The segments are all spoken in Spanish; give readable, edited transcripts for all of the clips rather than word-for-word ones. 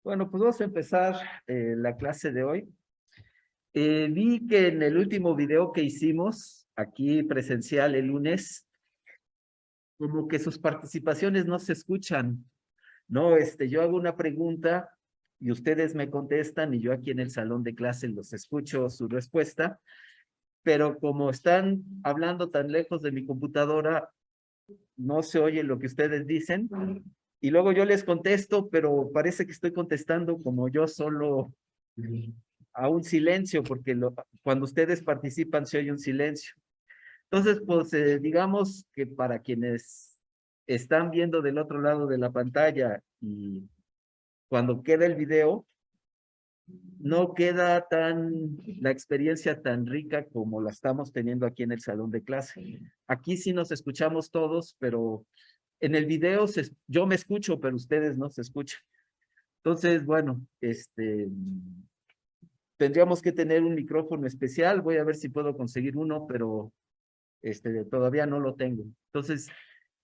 Bueno, pues vamos a empezar la clase de hoy. Vi que en el último video que hicimos, aquí presencial el lunes, como que sus participaciones no se escuchan, ¿no? Yo hago una pregunta y ustedes me contestan y yo aquí en el salón de clase los escucho su respuesta, pero como están hablando tan lejos de mi computadora, no se oye lo que ustedes dicen. Y luego yo les contesto, pero parece que estoy contestando como yo solo a un silencio, porque cuando ustedes participan se oye un silencio. Entonces, pues digamos que para quienes están viendo del otro lado de la pantalla y cuando queda el video, no queda la experiencia tan rica como la estamos teniendo aquí en el salón de clase. Aquí sí nos escuchamos todos, pero en el video yo me escucho, pero ustedes no se escuchan. Entonces, bueno, tendríamos que tener un micrófono especial. Voy a ver si puedo conseguir uno, pero todavía no lo tengo. Entonces,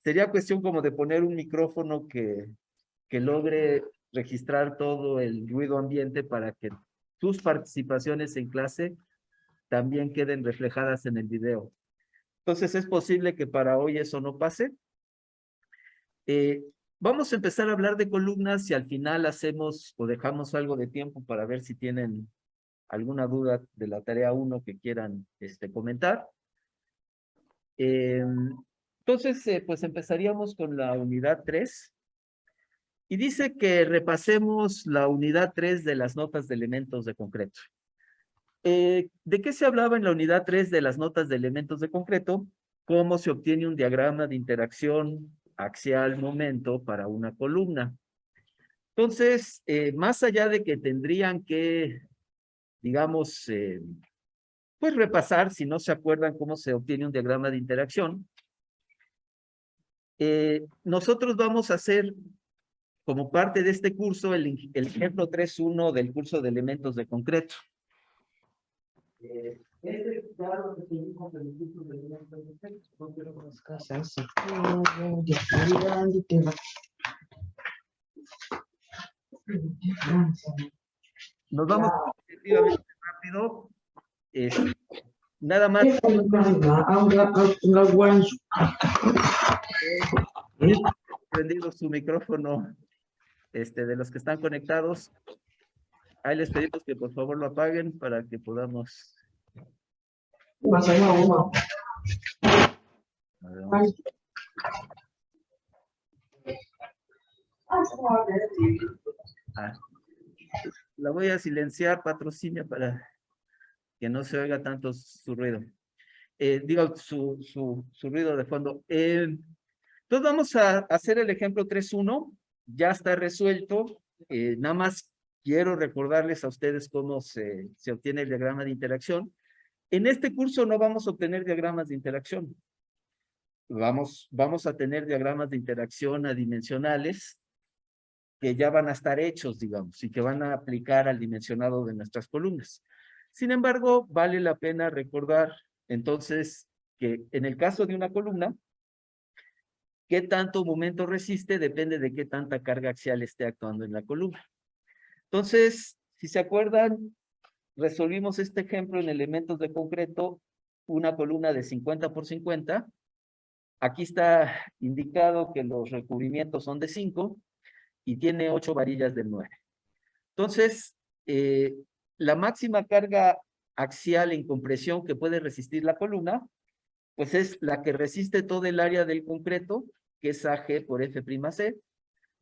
sería cuestión como de poner un micrófono que logre registrar todo el ruido ambiente para que tus participaciones en clase también queden reflejadas en el video. Entonces, es posible que para hoy eso no pase. Eh, Vamos a empezar a hablar de columnas y al final hacemos o dejamos algo de tiempo para ver si tienen alguna duda de la tarea 1 que quieran comentar. Entonces, pues empezaríamos con la unidad 3. Y dice que repasemos la unidad 3 de las notas de elementos de concreto. ¿De qué se hablaba en la unidad 3 de las notas de elementos de concreto? Cómo se obtiene un diagrama de interacción axial momento para una columna. Entonces, más allá de que tendrían que, digamos, pues repasar, si no se acuerdan cómo se obtiene un diagrama de interacción, nosotros vamos a hacer, como parte de este curso, el ejemplo 3.1 del curso de elementos de concreto. Claro, que seguimos en el curso de elementos de concreto. Nos vamos relativamente rápido. Nada más. Prendido su micrófono de los que están conectados. Ahí les pedimos que por favor lo apaguen para que podamos. La voy a silenciar, patrocinio, para que no se oiga tanto su ruido. Digo, su ruido de fondo. Entonces vamos a hacer el ejemplo 3.1. Ya está resuelto. Nada más quiero recordarles a ustedes cómo se obtiene el diagrama de interacción. En este curso no vamos a obtener diagramas de interacción. Vamos a tener diagramas de interacción adimensionales que ya van a estar hechos, digamos, y que van a aplicar al dimensionado de nuestras columnas. Sin embargo, vale la pena recordar, entonces, que en el caso de una columna, qué tanto momento resiste depende de qué tanta carga axial esté actuando en la columna. Entonces, si se acuerdan, resolvimos este ejemplo en elementos de concreto, una columna de 50 por 50. Aquí está indicado que los recubrimientos son de 5 y tiene 8 varillas de 9. Entonces, la máxima carga axial en compresión que puede resistir la columna, pues es la que resiste todo el área del concreto, que es AG por F'C,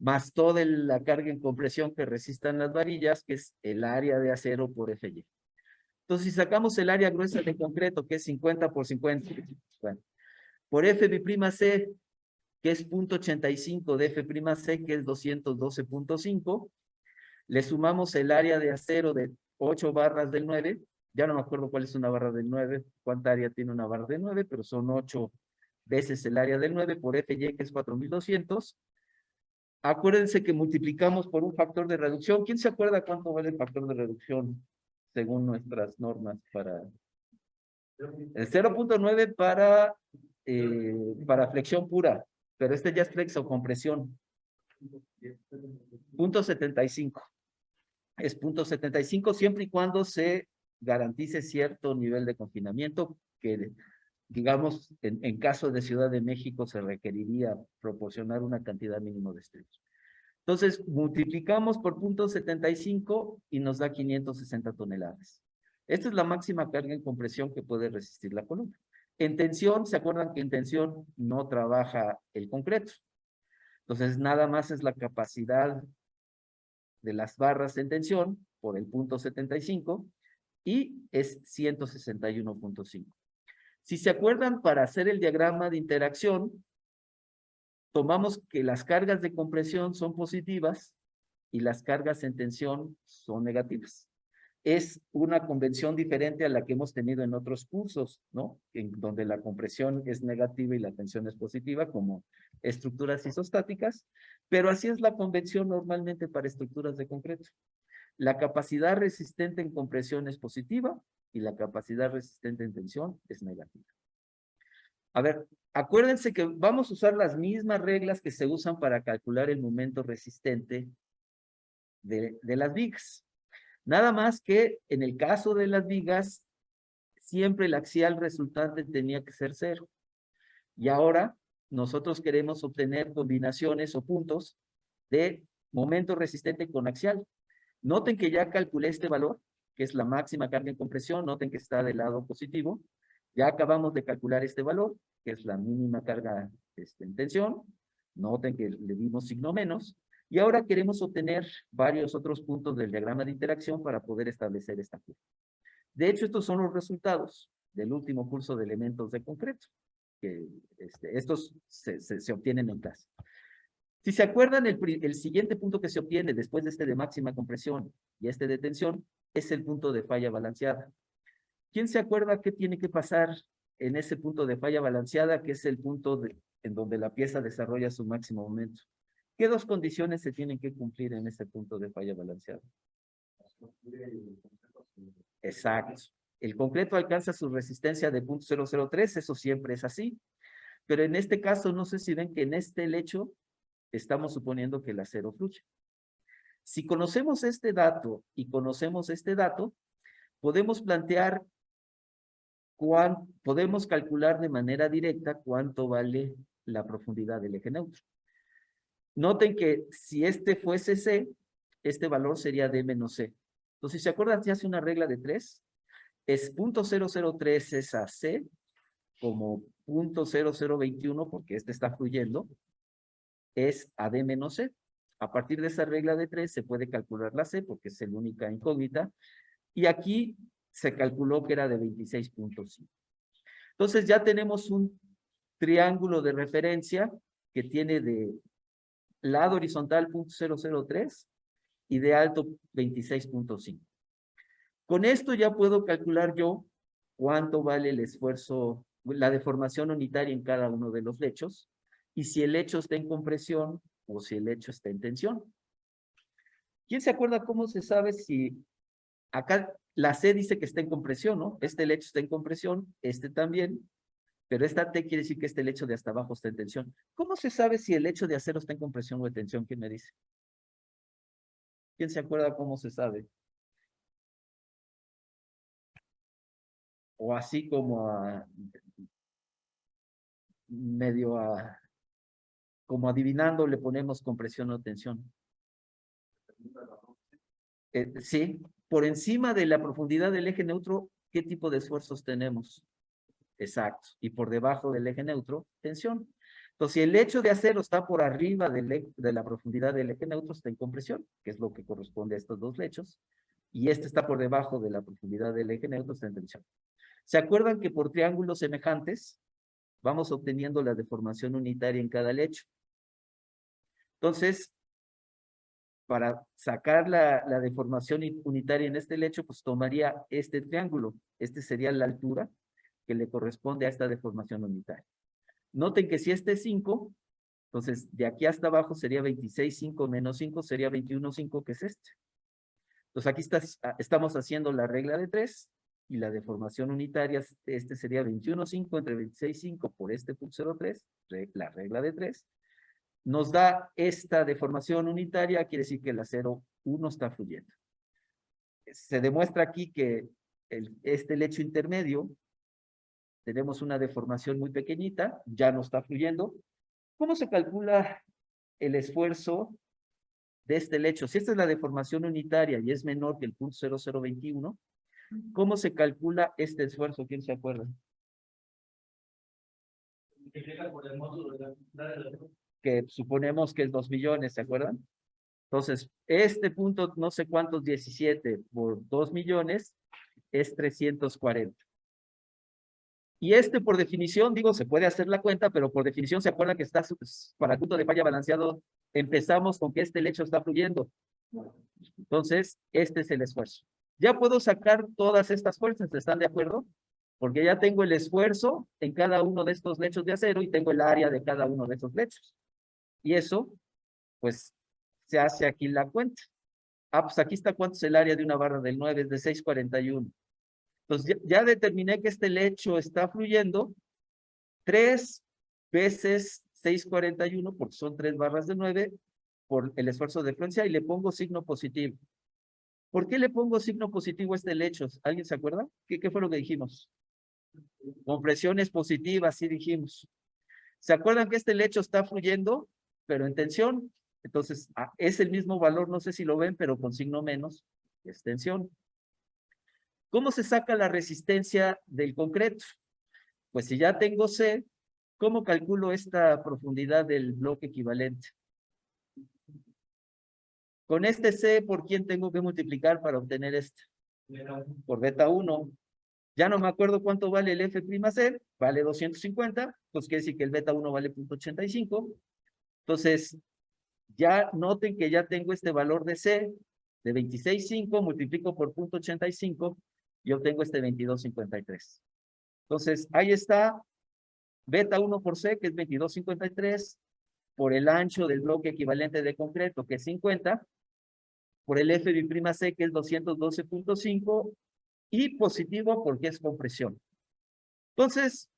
más toda la carga en compresión que resistan las varillas, que es el área de acero por Fy. Entonces, si sacamos el área gruesa de concreto, que es 50 por 50, bueno, por F'C, que es 0.85 de F'C, que es 212.5, le sumamos el área de acero de 8 barras del 9, ya no me acuerdo cuál es una barra del 9, cuánta área tiene una barra del 9, pero son 8 veces el área del 9 por Fy, que es 4200. Acuérdense que multiplicamos por un factor de reducción. ¿Quién se acuerda cuánto vale el factor de reducción según nuestras normas para el 0.9 para flexión pura, pero este ya es flexo con presión. 0.75. es 0.75 siempre y cuando se garantice cierto nivel de confinamiento que, digamos, en caso de Ciudad de México se requeriría proporcionar una cantidad mínima de estudios. Entonces, multiplicamos por 0.75 y nos da 560 toneladas. Esta es la máxima carga en compresión que puede resistir la columna. En tensión, ¿se acuerdan que en tensión no trabaja el concreto? Entonces, nada más es la capacidad de las barras en tensión por el 0.75 y es 161.5. Si se acuerdan, para hacer el diagrama de interacción, tomamos que las cargas de compresión son positivas y las cargas en tensión son negativas. Es una convención diferente a la que hemos tenido en otros cursos, ¿no? En donde la compresión es negativa y la tensión es positiva, como estructuras isostáticas, pero así es la convención normalmente para estructuras de concreto. La capacidad resistente en compresión es positiva y la capacidad resistente en tensión es negativa. A ver, acuérdense que vamos a usar las mismas reglas que se usan para calcular el momento resistente de las vigas. Nada más que en el caso de las vigas, siempre el axial resultante tenía que ser 0. Y ahora nosotros queremos obtener combinaciones o puntos de momento resistente con axial. Noten que ya calculé este valor, que es la máxima carga en compresión. Noten que está del lado positivo. Ya acabamos de calcular este valor, que es la mínima carga en tensión. Noten que le dimos signo menos. Y ahora queremos obtener varios otros puntos del diagrama de interacción para poder establecer esta curva. De hecho, estos son los resultados del último curso de elementos de concreto, que estos se obtienen en clase. Si se acuerdan, el siguiente punto que se obtiene después de este de máxima compresión y este de tensión es el punto de falla balanceada. ¿Quién se acuerda qué tiene que pasar en ese punto de falla balanceada, que es el punto en donde la pieza desarrolla su máximo momento? ¿Qué dos condiciones se tienen que cumplir en ese punto de falla balanceada? Exacto. El concreto alcanza su resistencia de 0.003, eso siempre es así. Pero en este caso, no sé si ven que en este lecho estamos suponiendo que el acero fluye. Si conocemos este dato y conocemos este dato, podemos plantear podemos calcular de manera directa cuánto vale la profundidad del eje neutro. Noten que si este fuese C, este valor sería D menos C. Entonces, si se acuerdan, se hace una regla de 3. Es 0.003 es a C, como 0.0021, porque este está fluyendo, es a D menos C. A partir de esa regla de 3 se puede calcular la C, porque es la única incógnita. Y aquí se calculó que era de 26.5. Entonces ya tenemos un triángulo de referencia que tiene de lado horizontal 0.003 y de alto 26.5. Con esto ya puedo calcular yo cuánto vale el esfuerzo, la deformación unitaria en cada uno de los lechos, y si el lecho está en compresión o si el lecho está en tensión. ¿Quién se acuerda cómo se sabe si acá la C dice que está en compresión, ¿no? Este lecho está en compresión, este también, pero esta T quiere decir que este lecho de hasta abajo está en tensión. ¿Cómo se sabe si el lecho de acero está en compresión o en tensión? ¿Quién me dice? ¿Quién se acuerda cómo se sabe? O así como medio como adivinando le ponemos compresión o tensión. Sí, por encima de la profundidad del eje neutro, ¿qué tipo de esfuerzos tenemos? Exacto. Y por debajo del eje neutro, tensión. Entonces, si el lecho de acero está por arriba de la profundidad del eje neutro, está en compresión, que es lo que corresponde a estos dos lechos. Y este está por debajo de la profundidad del eje neutro, está en tensión. ¿Se acuerdan que por triángulos semejantes vamos obteniendo la deformación unitaria en cada lecho? Entonces, para sacar la deformación unitaria en este lecho, pues tomaría este triángulo. Este sería la altura que le corresponde a esta deformación unitaria. Noten que si este es 5, entonces de aquí hasta abajo sería 26,5 menos 5, sería 21,5, que es este. Entonces aquí estamos haciendo la regla de 3 y la deformación unitaria, este sería 21,5 entre 26,5 por este 0.03, la regla de 3. Nos da esta deformación unitaria, quiere decir que el acero 1 está fluyendo. se demuestra aquí que este lecho intermedio, tenemos una deformación muy pequeñita, ya no está fluyendo. ¿Cómo se calcula el esfuerzo de este lecho? Si esta es la deformación unitaria y es menor que el punto 0021, ¿cómo se calcula este esfuerzo? ¿Quién se acuerda? Que suponemos que es 2 millones, ¿se acuerdan? Entonces, este punto, no sé cuántos, 17 por 2 millones, es 340. Y este, por definición, digo, se puede hacer la cuenta, pero por definición se acuerda que está para el punto de falla balanceado, empezamos con que este lecho está fluyendo. Entonces, este es el esfuerzo. Ya puedo sacar todas estas fuerzas, ¿están de acuerdo? Porque ya tengo el esfuerzo en cada uno de estos lechos de acero y tengo el área de cada uno de esos lechos. Y eso, pues, se hace aquí la cuenta. Ah, pues aquí está cuánto es el área de una barra del 9, es de 641. Entonces, ya determiné que este lecho está fluyendo 3 veces 641, porque son 3 barras de 9, por el esfuerzo de fluencia, y le pongo signo positivo. ¿Por qué le pongo signo positivo a este lecho? ¿Alguien se acuerda? ¿Qué fue lo que dijimos? Con presiones positivas, sí dijimos. ¿Se acuerdan que este lecho está fluyendo, pero en tensión? Entonces, es el mismo valor, no sé si lo ven, pero con signo menos, es tensión. ¿Cómo se saca la resistencia del concreto? Pues si ya tengo C, ¿cómo calculo esta profundidad del bloque equivalente? Con este C, ¿por quién tengo que multiplicar para obtener este? Por beta 1. Ya no me acuerdo cuánto vale el F'(C), vale 250, pues quiere decir que el beta 1 vale 0.85. Entonces, ya noten que ya tengo este valor de C de 26.5, multiplico por 0.85 y obtengo este 22.53. Entonces, ahí está, beta 1 por C, que es 22.53, por el ancho del bloque equivalente de concreto, que es 50, por el F'(C), que es 212.5, y positivo porque es compresión. Entonces,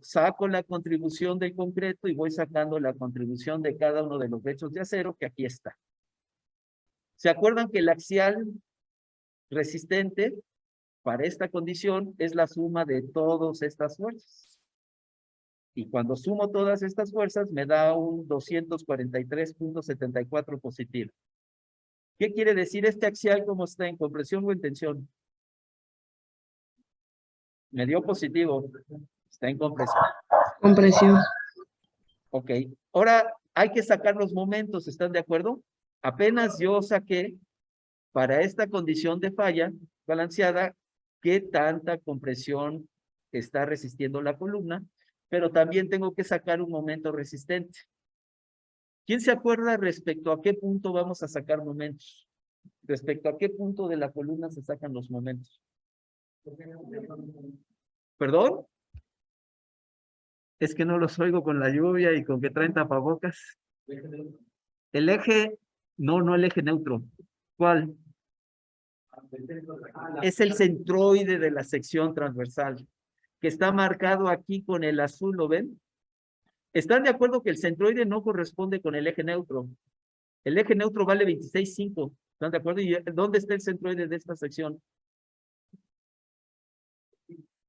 saco la contribución del concreto y voy sacando la contribución de cada uno de los lechos de acero, que aquí está. ¿Se acuerdan que el axial resistente para esta condición es la suma de todas estas fuerzas? Y cuando sumo todas estas fuerzas me da un 243.74 positivo. ¿Qué quiere decir este axial? ¿Cómo está? ¿En compresión o en tensión? Me dio positivo. Está en compresión. Compresión. Ok. Ahora hay que sacar los momentos. ¿Están de acuerdo? Apenas yo saqué para esta condición de falla balanceada qué tanta compresión está resistiendo la columna, pero también tengo que sacar un momento resistente. ¿Quién se acuerda respecto a qué punto vamos a sacar momentos? ¿Respecto a qué punto de la columna se sacan los momentos? ¿Perdón? Es que no los oigo con la lluvia y con que traen tapabocas. El eje, no el eje neutro. ¿Cuál? Es el centroide de la sección transversal, que está marcado aquí con el azul, ¿lo ven? ¿Están de acuerdo que el centroide no corresponde con el eje neutro? El eje neutro vale 26.5. ¿Están de acuerdo? ¿Y dónde está el centroide de esta sección?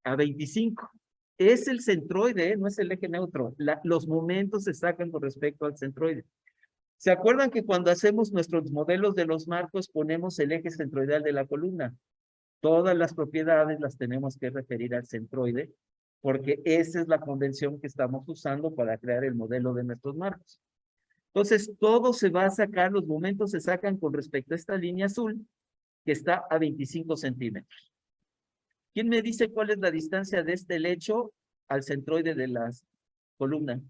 A 25. Es el centroide, no es el eje neutro. Los momentos se sacan con respecto al centroide. ¿Se acuerdan que cuando hacemos nuestros modelos de los marcos ponemos el eje centroidal de la columna? Todas las propiedades las tenemos que referir al centroide, porque esa es la convención que estamos usando para crear el modelo de nuestros marcos. Entonces, todo se va a sacar, los momentos se sacan con respecto a esta línea azul, que está a 25 centímetros. ¿Quién me dice cuál es la distancia de este lecho al centroide de la columna?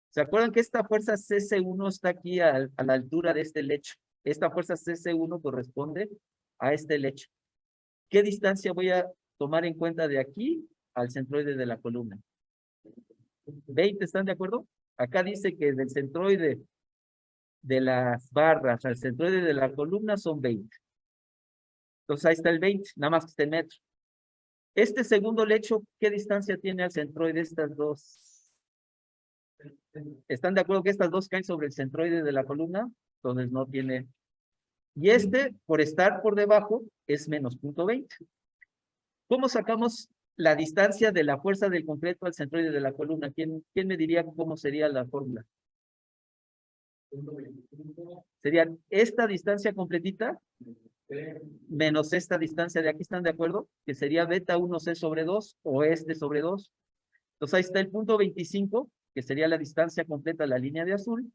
¿Se acuerdan que esta fuerza CC1 está aquí a la altura de este lecho? Esta fuerza CC1 corresponde a este lecho. ¿Qué distancia voy a tomar en cuenta de aquí al centroide de la columna? 20, ¿están de acuerdo? Acá dice que del centroide de las barras al centroide de la columna son 20. Entonces ahí está el 20, nada más que está en metro. Este segundo lecho, ¿qué distancia tiene al centroide estas dos? ¿Están de acuerdo que estas dos caen sobre el centroide de la columna? Entonces no tiene Y este, por estar por debajo, es menos 0.20. ¿Cómo sacamos la distancia de la fuerza del concreto al centroide de la columna? ¿Quién me diría cómo sería la fórmula? Sería esta distancia completita menos esta distancia de aquí, ¿están de acuerdo? Que sería beta 1c sobre 2 o este sobre 2. Entonces ahí está el punto 25, que sería la distancia completa de la línea de azul,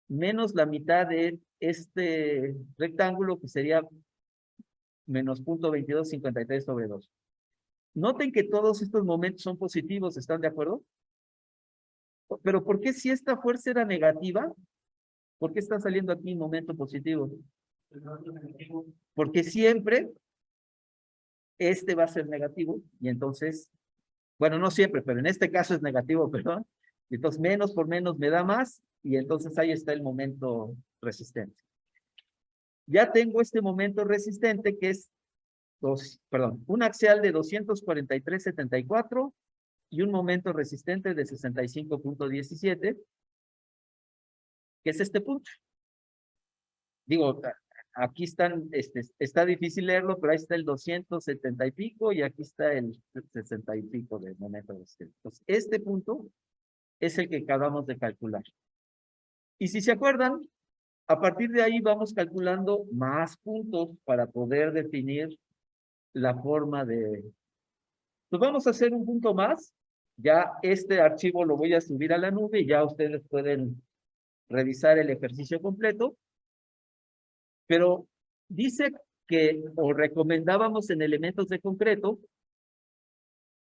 menos la mitad de este rectángulo, que sería menos 0.2253 sobre 2. Noten que todos estos momentos son positivos, ¿están de acuerdo? Pero ¿por qué si esta fuerza era negativa? ¿Por qué está saliendo aquí un momento positivo? Porque siempre este va a ser negativo y entonces, bueno, no siempre, pero en este caso es negativo, perdón. Entonces menos por menos me da más y entonces ahí está el momento resistente. Ya tengo este momento resistente que es un axial de 243.74 y un momento resistente de 65.17, que es este punto. Digo, aquí están, está difícil leerlo, pero ahí está el 270 y pico y aquí está el 60 y pico de momento resistente. Entonces, este punto es el que acabamos de calcular. Y si se acuerdan, a partir de ahí vamos calculando más puntos para poder definir la forma de... Pues vamos a hacer un punto más. Ya este archivo lo voy a subir a la nube y ya ustedes pueden revisar el ejercicio completo. Pero dice que, o recomendábamos en elementos de concreto,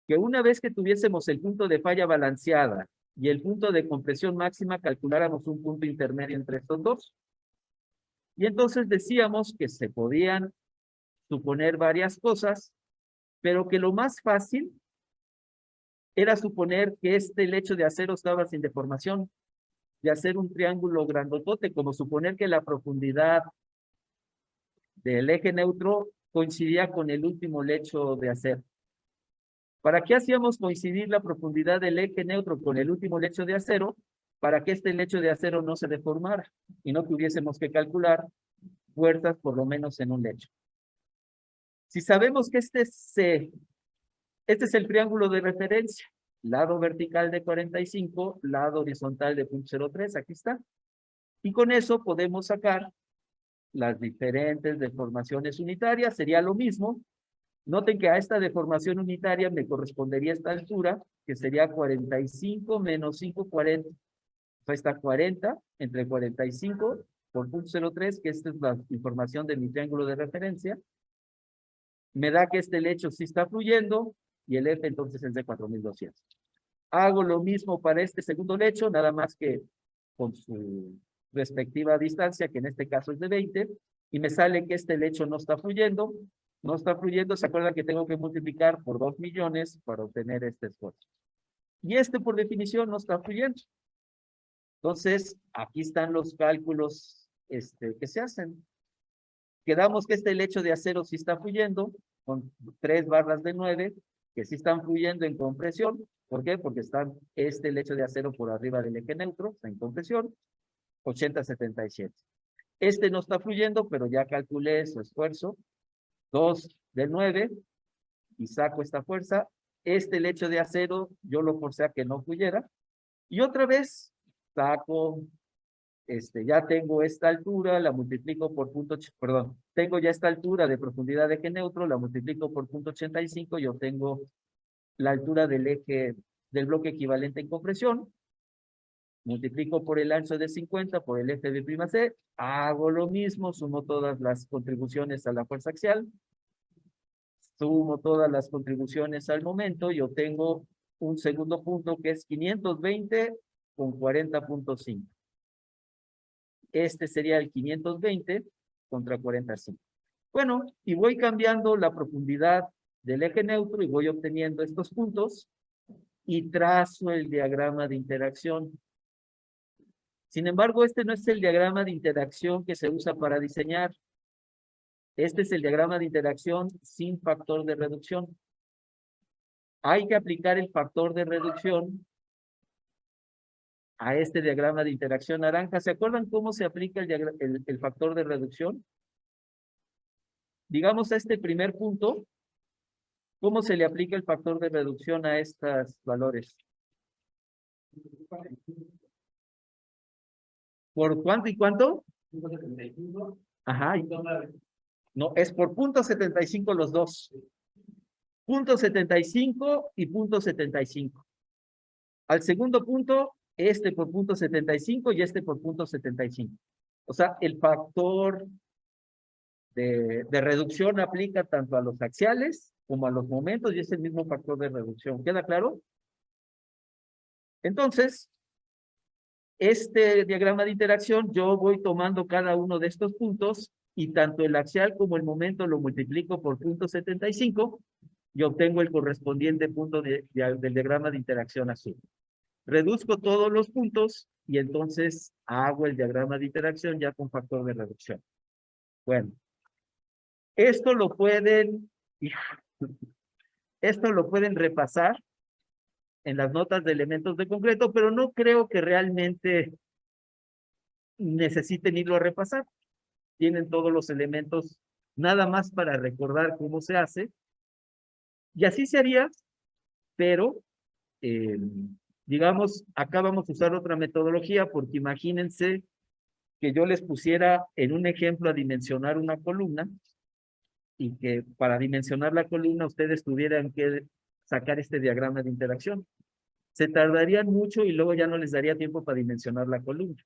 que una vez que tuviésemos el punto de falla balanceada y el punto de compresión máxima, calculáramos un punto intermedio entre estos dos. Y entonces decíamos que se podían suponer varias cosas, pero que lo más fácil era suponer que este lecho de acero estaba sin deformación, de hacer un triángulo grandotote, como suponer que la profundidad del eje neutro coincidía con el último lecho de acero. ¿Para qué hacíamos coincidir la profundidad del eje neutro con el último lecho de acero? Para que este lecho de acero no se deformara y no tuviésemos que calcular fuerzas por lo menos en un lecho. Si sabemos que este es el triángulo de referencia, lado vertical de 45, lado horizontal de 0.03, aquí está. Y con eso podemos sacar las diferentes deformaciones unitarias, sería lo mismo. Noten que a esta deformación unitaria me correspondería esta altura, que sería 45 menos 540. Ahí está 40 entre 45 por 0.03, que esta es la información de mi triángulo de referencia. Me da que este lecho sí está fluyendo y el F entonces es de 4200. Hago lo mismo para este segundo lecho, nada más que con su respectiva distancia, que en este caso es de 20, y me sale que este lecho no está fluyendo. No está fluyendo, se acuerdan que tengo que multiplicar por 2 millones para obtener este esfuerzo. Y este por definición no está fluyendo. Entonces, aquí están los cálculos que se hacen. Quedamos que este lecho de acero sí está fluyendo, con 3 barras de 9, que sí están fluyendo en compresión. ¿Por qué? Porque está este lecho de acero por arriba del eje neutro, está en compresión, 80-77. Este no está fluyendo, pero ya calculé su esfuerzo, 2 de 9, y saco esta fuerza. Este lecho de acero, yo lo forcé a que no fluyera, y otra vez saco, ya tengo esta altura, la multiplico por tengo ya esta altura de profundidad de eje neutro, la multiplico por 0.85 y obtengo la altura del eje, del bloque equivalente en compresión. Multiplico por el ancho de 50 por el F de prima C, hago lo mismo, sumo todas las contribuciones a la fuerza axial, sumo todas las contribuciones al momento y obtengo un segundo punto que es 520 con 40.5. Este sería el 520 contra 45. Bueno, y voy cambiando la profundidad del eje neutro y voy obteniendo estos puntos y trazo el diagrama de interacción. Sin embargo, este no es el diagrama de interacción que se usa para diseñar. Este es el diagrama de interacción sin factor de reducción. Hay que aplicar el factor de reducción a este diagrama de interacción naranja. ¿Se acuerdan cómo se aplica el factor de reducción? digamos, a este primer punto, ¿cómo se le aplica el factor de reducción a estos valores? ¿Por cuánto y cuánto? Ajá. No, es por punto 75 los dos. Punto 75 y punto 75. Al segundo punto, este por punto 75 y este por punto 75. O sea, el factor de reducción aplica tanto a los axiales como a los momentos y es el mismo factor de reducción. ¿Queda claro? Entonces, este diagrama de interacción, yo voy tomando cada uno de estos puntos y tanto el axial como el momento lo multiplico por punto 75 y obtengo el correspondiente punto del diagrama de interacción azul. Reduzco todos los puntos y entonces hago el diagrama de interacción ya con factor de reducción. Bueno, esto lo pueden repasar en las notas de elementos de concreto, pero no creo que realmente necesiten irlo a repasar. Tienen todos los elementos nada más para recordar cómo se hace. Y así se haría, pero digamos, acá vamos a usar otra metodología porque imagínense que yo les pusiera en un ejemplo a dimensionar una columna y que para dimensionar la columna ustedes tuvieran que sacar este diagrama de interacción. Se tardarían mucho y luego ya no les daría tiempo para dimensionar la columna.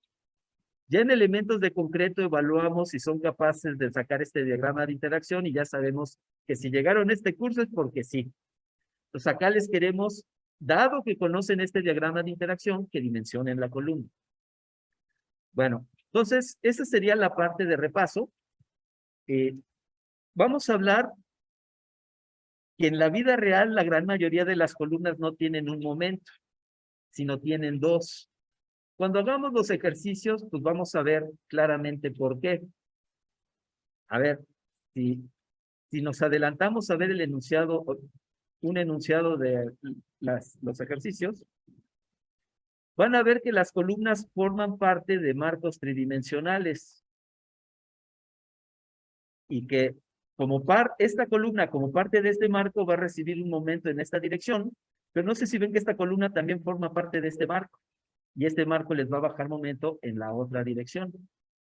Ya en elementos de concreto evaluamos si son capaces de sacar este diagrama de interacción y ya sabemos que si llegaron a este curso es porque sí. Entonces acá les queremos, dado que conocen este diagrama de interacción, que dimensionen la columna. Bueno, entonces esa sería la parte de repaso. Vamos a hablar que en la vida real la gran mayoría de las columnas no tienen un momento, sino tienen dos. Cuando hagamos los ejercicios, pues vamos a ver claramente por qué. A ver, si nos adelantamos a ver el enunciado, un enunciado de los ejercicios, van a ver que las columnas forman parte de marcos tridimensionales y que esta columna como parte de este marco va a recibir un momento en esta dirección, pero no sé si ven que esta columna también forma parte de este marco y este marco les va a bajar momento en la otra dirección.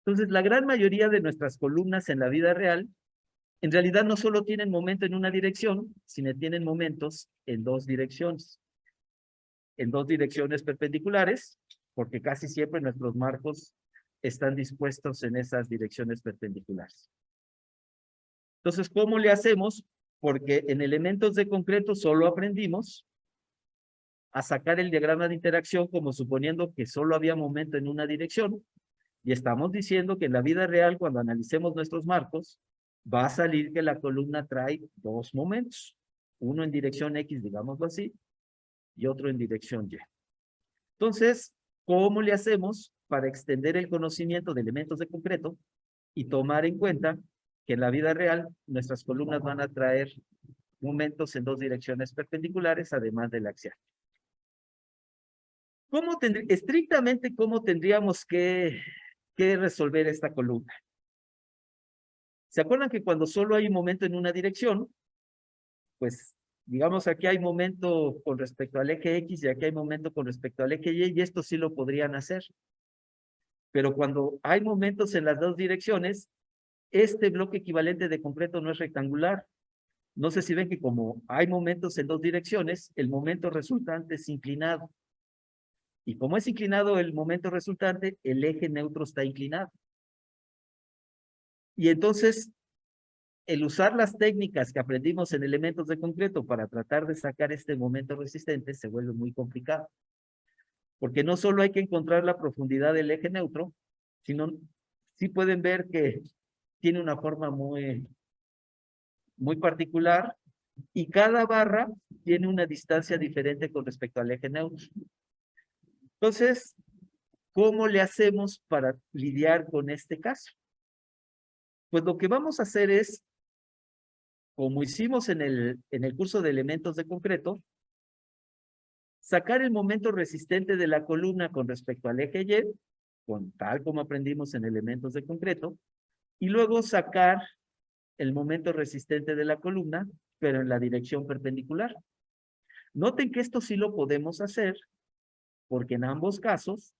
Entonces, la gran mayoría de nuestras columnas en la vida real, en realidad no solo tienen momento en una dirección, sino tienen momentos en dos direcciones. En dos direcciones perpendiculares, porque casi siempre nuestros marcos están dispuestos en esas direcciones perpendiculares. Entonces, ¿cómo le hacemos? Porque en elementos de concreto solo aprendimos a sacar el diagrama de interacción como suponiendo que solo había momento en una dirección, y estamos diciendo que en la vida real, cuando analicemos nuestros marcos, va a salir que la columna trae dos momentos, uno en dirección X, digámoslo así, y otro en dirección Y. Entonces, ¿cómo le hacemos para extender el conocimiento de elementos de concreto y tomar en cuenta que en la vida real nuestras columnas van a traer momentos en dos direcciones perpendiculares, además del axial? Estrictamente, ¿cómo tendríamos que resolver esta columna? ¿Se acuerdan que cuando solo hay un momento en una dirección, pues digamos aquí hay momento con respecto al eje X y aquí hay momento con respecto al eje Y, y esto sí lo podrían hacer? Pero cuando hay momentos en las dos direcciones, este bloque equivalente de concreto no es rectangular. No sé si ven que como hay momentos en dos direcciones, el momento resultante es inclinado. Y como es inclinado el momento resultante, el eje neutro está inclinado. Y entonces, el usar las técnicas que aprendimos en elementos de concreto para tratar de sacar este momento resistente se vuelve muy complicado. Porque no solo hay que encontrar la profundidad del eje neutro, sino sí pueden ver que tiene una forma muy particular y cada barra tiene una distancia diferente con respecto al eje neutro. Entonces, ¿cómo le hacemos para lidiar con este caso? Pues lo que vamos a hacer es, como hicimos en el curso de elementos de concreto, sacar el momento resistente de la columna con respecto al eje Y, tal como aprendimos en elementos de concreto, y luego sacar el momento resistente de la columna, pero en la dirección perpendicular. Noten que esto sí lo podemos hacer, porque en ambos casos,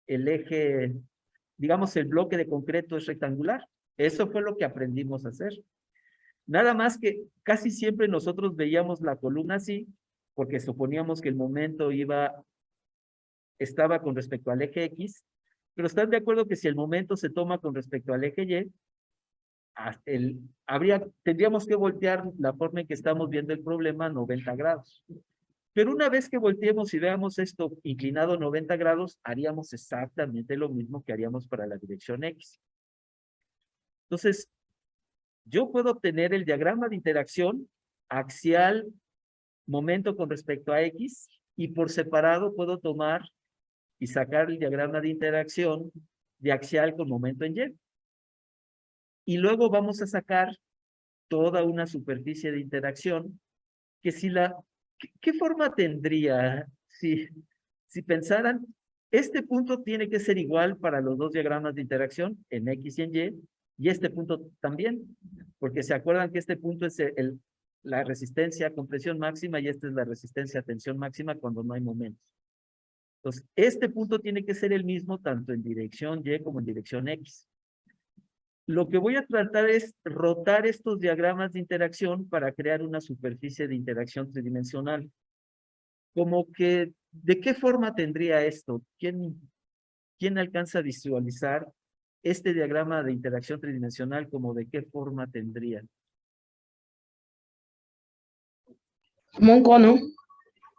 el eje, digamos, el bloque de concreto es rectangular. Eso fue lo que aprendimos a hacer. Nada más que casi siempre nosotros veíamos la columna así, porque suponíamos que el momento estaba con respecto al eje X, pero ¿están de acuerdo que si el momento se toma con respecto al eje Y, tendríamos que voltear la forma en que estamos viendo el problema a 90 grados? Pero una vez que volteemos y veamos esto inclinado 90 grados, haríamos exactamente lo mismo que haríamos para la dirección X. Entonces, yo puedo obtener el diagrama de interacción axial, momento con respecto a X, y por separado puedo tomar y sacar el diagrama de interacción de axial con momento en Y. Y luego vamos a sacar toda una superficie de interacción que si ¿qué forma tendría si pensaran, este punto tiene que ser igual para los dos diagramas de interacción en X y en y este punto también, porque se acuerdan que este punto es la resistencia a compresión máxima y esta es la resistencia a tensión máxima cuando no hay momentos. Entonces, este punto tiene que ser el mismo tanto en dirección Y como en dirección X. Lo que voy a tratar es rotar estos diagramas de interacción para crear una superficie de interacción tridimensional. Como que, ¿de qué forma tendría esto? ¿Quién alcanza a visualizar este diagrama de interacción tridimensional como de qué forma tendría? Como un cono.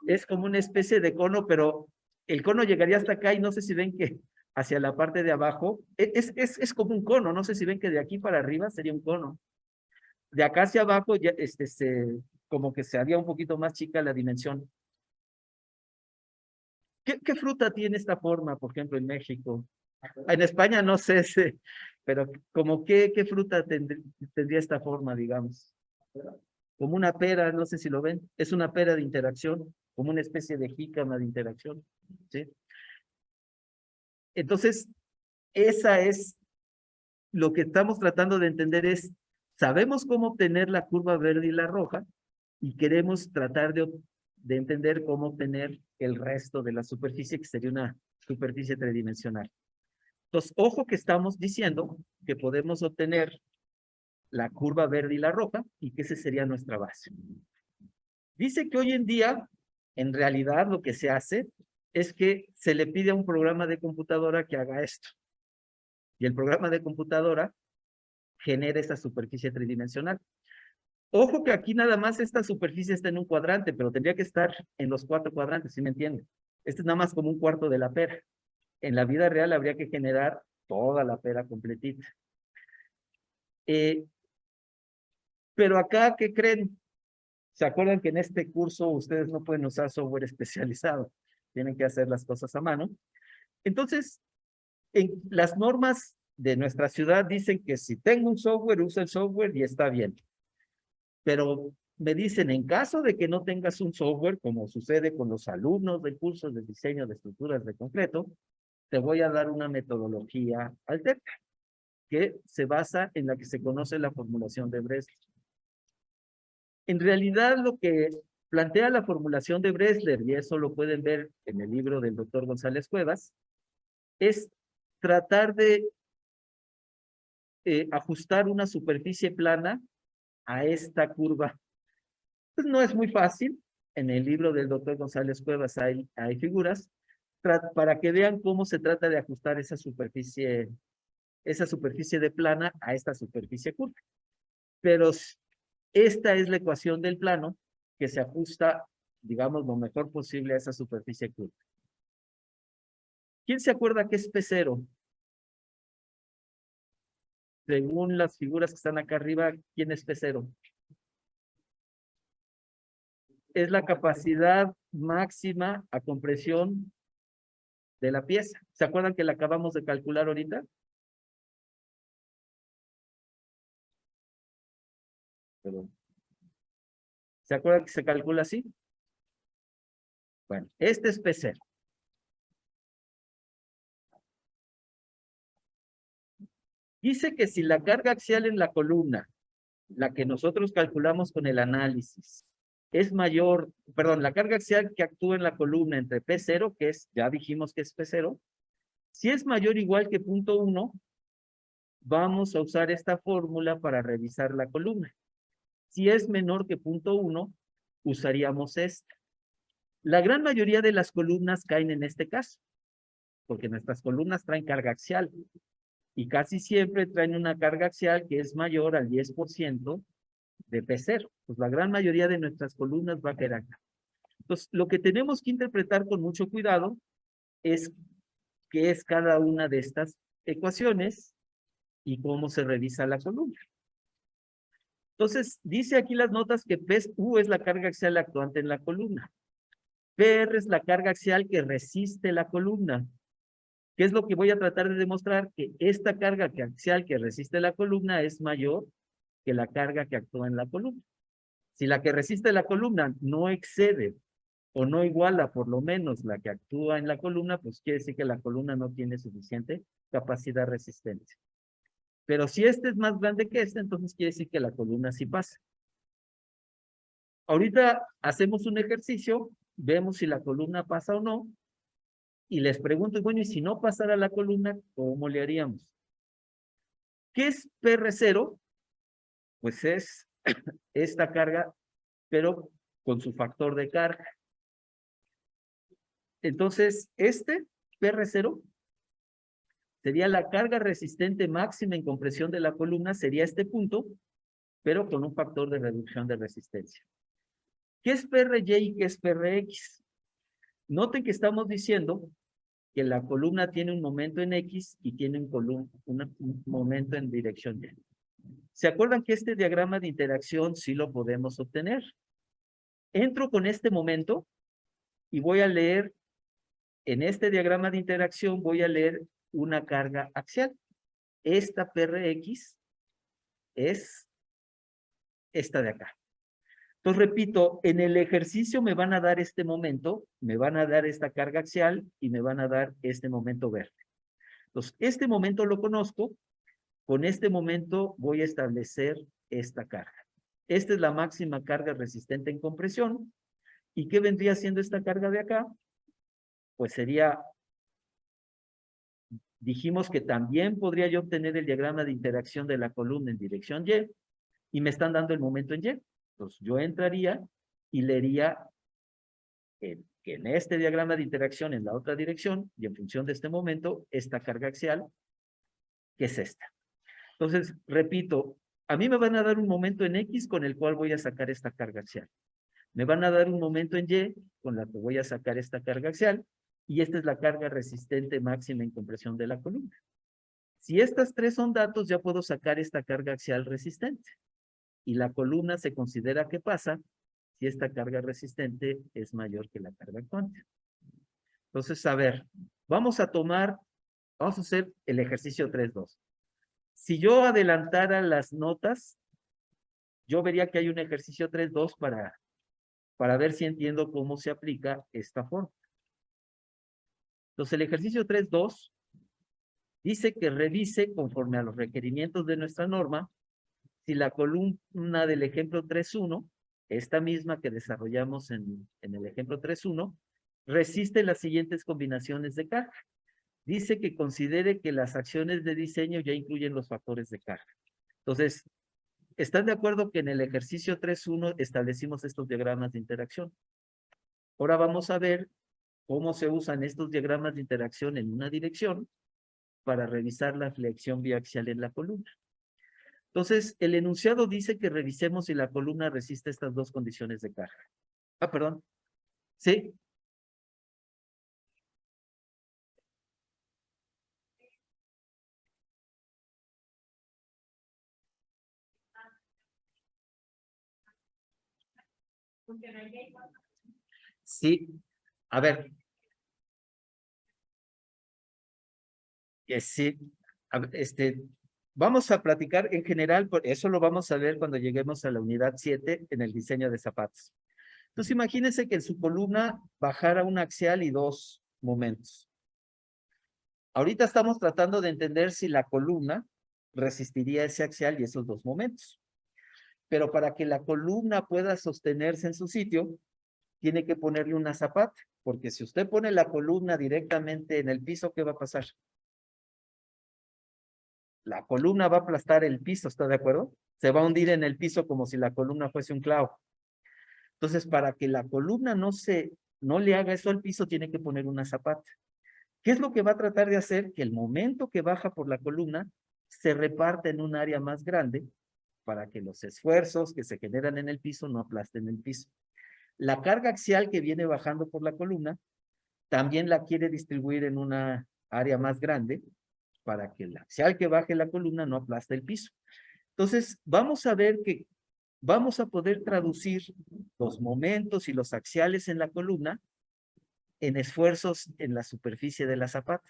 Es como una especie de cono, pero el cono llegaría hasta acá y no sé si ven que hacia la parte de abajo, es como un cono, no sé si ven que de aquí para arriba sería un cono. De acá hacia abajo, ya, como que se haría un poquito más chica la dimensión. ¿Qué fruta tiene esta forma, por ejemplo, en México? En España no sé, pero como qué fruta tendría esta forma, digamos. Como una pera, no sé si lo ven, es una pera de interacción, como una especie de jícama de interacción, ¿sí? Entonces, esa es lo que estamos tratando de entender sabemos cómo obtener la curva verde y la roja y queremos tratar de entender cómo obtener el resto de la superficie, que sería una superficie tridimensional. Entonces, ojo que estamos diciendo que podemos obtener la curva verde y la roja y que esa sería nuestra base. Dice que hoy en día, en realidad, lo que se hace es que se le pide a un programa de computadora que haga esto. Y el programa de computadora genera esa superficie tridimensional. Ojo que aquí nada más esta superficie está en un cuadrante, pero tendría que estar en los 4 cuadrantes, ¿sí me entienden? Este es nada más como un cuarto de la pera. En la vida real habría que generar toda la pera completita. Pero acá, ¿qué creen? ¿Se acuerdan que en este curso ustedes no pueden usar software especializado? Tienen que hacer las cosas a mano. Entonces, en las normas de nuestra ciudad dicen que si tengo un software, usa el software y está bien. Pero me dicen, en caso de que no tengas un software, como sucede con los alumnos de cursos de diseño de estructuras de concreto, te voy a dar una metodología alterna que se basa en la que se conoce la formulación de Bresler. En realidad, lo que plantea la formulación de Bresler, y eso lo pueden ver en el libro del doctor González Cuevas, es tratar de ajustar una superficie plana a esta curva. Pues no es muy fácil. En el libro del doctor González Cuevas hay figuras para que vean cómo se trata de ajustar esa superficie de plana a esta superficie curva. Pero esta es la ecuación del plano que se ajusta, digamos, lo mejor posible a esa superficie curva. ¿Quién se acuerda qué es P0? Según las figuras que están acá arriba, ¿quién es P0? Es la capacidad máxima a compresión de la pieza. ¿Se acuerdan que la acabamos de calcular ahorita? Perdón. ¿Se acuerdan que se calcula así? Bueno, este es P0. Dice que si la carga axial en la columna la que nosotros calculamos con el análisis, es mayor, perdón, la carga axial que actúa en la columna entre P0, que es, ya dijimos que es P0, si es mayor o igual que 0.1, vamos a usar esta fórmula para revisar la columna. Si es menor que 0.1, usaríamos esta. La gran mayoría de las columnas caen en este caso, porque nuestras columnas traen carga axial, y casi siempre traen una carga axial que es mayor al 10% de P0. Pues la gran mayoría de nuestras columnas va a caer acá. Entonces, lo que tenemos que interpretar con mucho cuidado es qué es cada una de estas ecuaciones y cómo se revisa la columna. Entonces, dice aquí las notas que PU es la carga axial actuante en la columna. PR es la carga axial que resiste la columna. ¿Qué es lo que voy a tratar de demostrar? Que esta carga axial que resiste la columna es mayor que la carga que actúa en la columna. Si la que resiste la columna no excede o no iguala por lo menos la que actúa en la columna, pues quiere decir que la columna no tiene suficiente capacidad resistencia. Pero si este es más grande que este, entonces quiere decir que la columna sí pasa. Ahorita hacemos un ejercicio, vemos si la columna pasa o no, y les pregunto, bueno, y si no pasara la columna, ¿cómo le haríamos? ¿Qué es PR0? Pues es esta carga, pero con su factor de carga. Entonces, este PR0 sería la carga resistente máxima en compresión de la columna, sería este punto, pero con un factor de reducción de resistencia. ¿Qué es PRY y qué es PRX? Noten que estamos diciendo que la columna tiene un momento en X y tiene un momento en dirección Y. ¿Se acuerdan que este diagrama de interacción sí lo podemos obtener? Entro con este momento y voy a leer, en este diagrama de interacción voy a leer una carga axial. Esta PRX es esta de acá. Entonces, repito, en el ejercicio me van a dar este momento, me van a dar esta carga axial y me van a dar este momento verde. Entonces, este momento lo conozco, con este momento voy a establecer esta carga. Esta es la máxima carga resistente en compresión. ¿Y qué vendría siendo esta carga de acá? Pues sería, dijimos que también podría yo obtener el diagrama de interacción de la columna en dirección Y, y me están dando el momento en Y. Entonces, yo entraría y leería que en este diagrama de interacción en la otra dirección, y en función de este momento, esta carga axial, que es esta. Entonces, repito, a mí me van a dar un momento en X con el cual voy a sacar esta carga axial. Me van a dar un momento en Y con la que voy a sacar esta carga axial, y esta es la carga resistente máxima en compresión de la columna. Si estas tres son datos, ya puedo sacar esta carga axial resistente. Y la columna se considera que pasa si esta carga resistente es mayor que la carga actuante. Entonces, a ver, vamos a hacer el ejercicio 3.2. Si yo adelantara las notas, yo vería que hay un ejercicio 3.2 para ver si entiendo cómo se aplica esta forma. Entonces, el ejercicio 3.2 dice que revise conforme a los requerimientos de nuestra norma si la columna del ejemplo 3.1, esta misma que desarrollamos en el ejemplo 3.1, resiste las siguientes combinaciones de carga. Dice que considere que las acciones de diseño ya incluyen los factores de carga. Entonces, ¿están de acuerdo que en el ejercicio 3.1 establecimos estos diagramas de interacción? Ahora vamos a ver cómo se usan estos diagramas de interacción en una dirección para revisar la flexión biaxial en la columna. Entonces, el enunciado dice que revisemos si la columna resiste estas dos condiciones de carga. Ah, perdón. ¿Sí? Sí. A ver. Que sí. A ver, vamos a platicar en general, eso lo vamos a ver cuando lleguemos a la unidad 7 en el diseño de zapatos. Entonces, imagínense que en su columna bajara un axial y dos momentos. Ahorita estamos tratando de entender si la columna resistiría ese axial y esos dos momentos. pero para que la columna pueda sostenerse en su sitio, tiene que ponerle una zapata, porque si usted pone la columna directamente en el piso, ¿qué va a pasar? La columna va a aplastar el piso, ¿está de acuerdo? Se va a hundir en el piso como si la columna fuese un clavo. Entonces, para que la columna no le haga eso al piso, tiene que poner una zapata. ¿Qué es lo que va a tratar de hacer? Que el momento que baja por la columna se reparte en un área más grande para que los esfuerzos que se generan en el piso no aplasten el piso. La carga axial que viene bajando por la columna también la quiere distribuir en una área más grande para que el axial que baje la columna no aplaste el piso. Entonces, vamos a ver que vamos a poder traducir los momentos y los axiales en la columna en esfuerzos en la superficie de la zapata.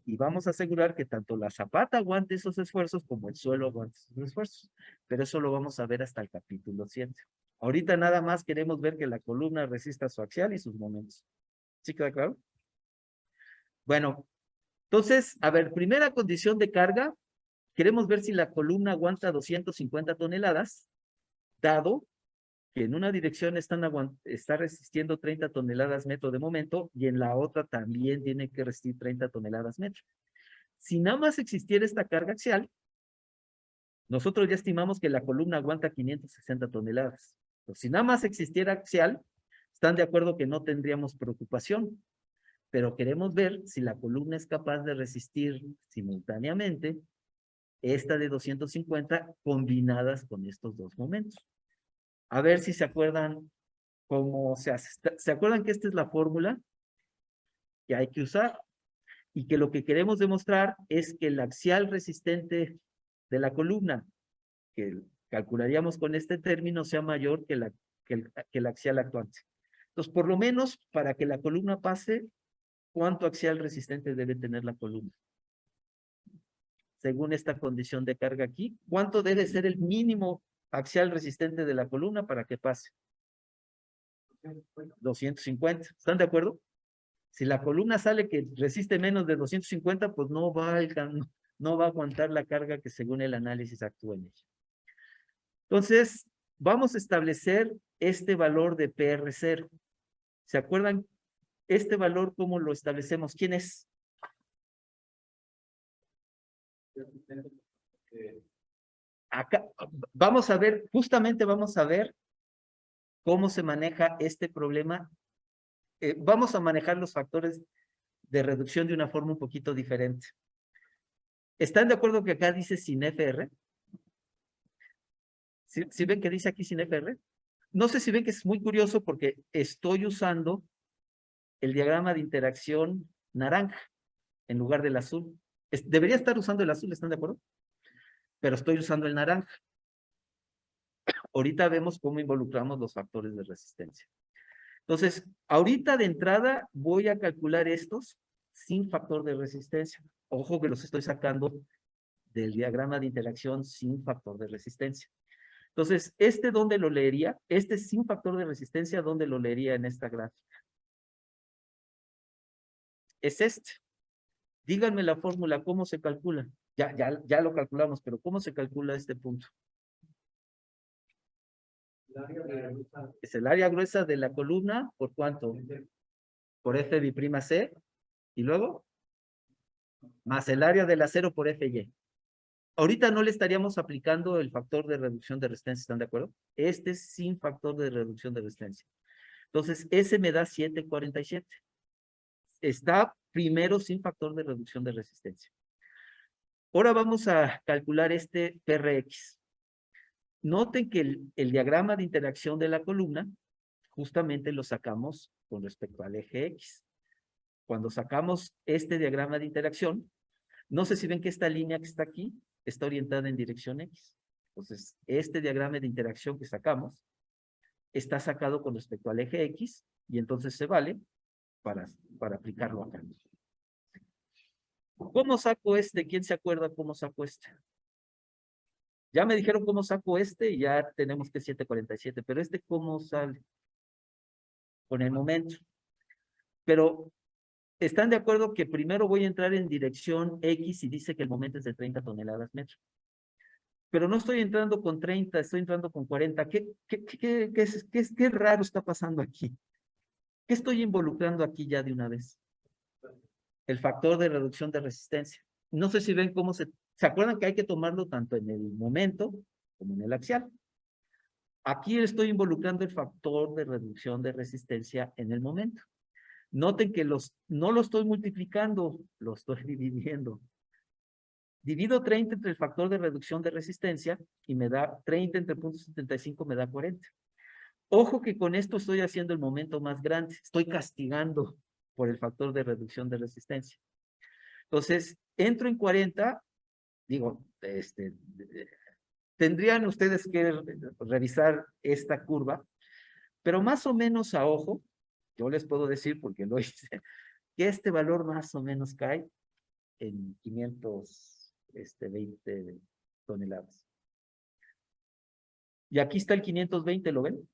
Y vamos a asegurar que tanto la zapata aguante esos esfuerzos como el suelo aguante esos esfuerzos. Pero eso lo vamos a ver hasta el capítulo 7. Ahorita nada más queremos ver que la columna resista su axial y sus momentos. ¿Sí queda claro? Bueno, entonces, a ver, primera condición de carga, queremos ver si la columna aguanta 250 toneladas, dado que en una dirección está resistiendo 30 toneladas metro de momento y en la otra también tiene que resistir 30 toneladas metro. Si nada más existiera esta carga axial, nosotros ya estimamos que la columna aguanta 560 toneladas. Pero si nada más existiera axial, están de acuerdo que no tendríamos preocupación. Pero queremos ver si la columna es capaz de resistir simultáneamente esta de 250 combinadas con estos dos momentos. A ver si se acuerdan cómo se hace. ¿Se acuerdan que esta es la fórmula que hay que usar? Y que lo que queremos demostrar es que el axial resistente de la columna, que calcularíamos con este término, sea mayor que el axial actuante. Entonces, por lo menos, para que la columna pase, ¿cuánto axial resistente debe tener la columna? Según esta condición de carga aquí, ¿cuánto debe ser el mínimo axial resistente de la columna para que pase? 250. ¿Están de acuerdo? Si la columna sale que resiste menos de 250, pues no va a aguantar la carga que según el análisis actúa en ella. Entonces, vamos a establecer este valor de PR0. ¿Se acuerdan? Este valor, ¿cómo lo establecemos? ¿Quién es? Acá, vamos a ver, justamente vamos a ver cómo se maneja este problema. Vamos a manejar los factores de reducción de una forma un poquito diferente. ¿Están de acuerdo que acá dice sin FR? ¿Sí ven que dice aquí sin FR? No sé si ven que es muy curioso porque estoy usando el diagrama de interacción naranja en lugar del azul. Debería estar usando el azul, ¿están de acuerdo? Pero estoy usando el naranja. Ahorita vemos cómo involucramos los factores de resistencia. Entonces, ahorita de entrada voy a calcular estos sin factor de resistencia. Ojo que los estoy sacando del diagrama de interacción sin factor de resistencia. Entonces, ¿dónde lo leería? Sin factor de resistencia, ¿dónde lo leería en esta gráfica? Es este. Díganme la fórmula, ¿cómo se calcula? Ya lo calculamos, pero ¿cómo se calcula este punto? Es el área gruesa de la columna, ¿por cuánto? Por F'C, y luego, más el área del acero por Fy. Ahorita no le estaríamos aplicando el factor de reducción de resistencia, ¿están de acuerdo? Este es sin factor de reducción de resistencia. Entonces, ese me da 747. Está primero sin factor de reducción de resistencia. Ahora vamos a calcular este PRX. Noten que el diagrama de interacción de la columna justamente lo sacamos con respecto al eje X. Cuando sacamos este diagrama de interacción, no sé si ven que esta línea que está aquí está orientada en dirección X. Entonces, este diagrama de interacción que sacamos está sacado con respecto al eje X y entonces se vale para aplicarlo acá. ¿Cómo saco este? ¿Quién se acuerda cómo saco este? Ya me dijeron cómo saco este y ya tenemos que 747, pero ¿cómo sale? Con el momento. Pero, ¿están de acuerdo que primero voy a entrar en dirección X y dice que el momento es de 30 toneladas metro? pero no estoy entrando con 30, estoy entrando con 40. ¿Qué raro está pasando aquí? ¿Qué estoy involucrando aquí ya de una vez? El factor de reducción de resistencia. No sé si ven cómo ¿se acuerdan que hay que tomarlo tanto en el momento como en el axial? Aquí estoy involucrando el factor de reducción de resistencia en el momento. Noten que no lo estoy multiplicando, lo estoy dividiendo. Divido 30 entre el factor de reducción de resistencia y me da 30 entre 0.75 me da 40. Ojo que con esto estoy haciendo el momento más grande, estoy castigando por el factor de reducción de resistencia. Entonces, entro en 40, digo, tendrían ustedes que revisar esta curva, pero más o menos a ojo, yo les puedo decir, porque lo hice, que este valor más o menos cae en 520 toneladas. Y aquí está el 520, ¿lo ven?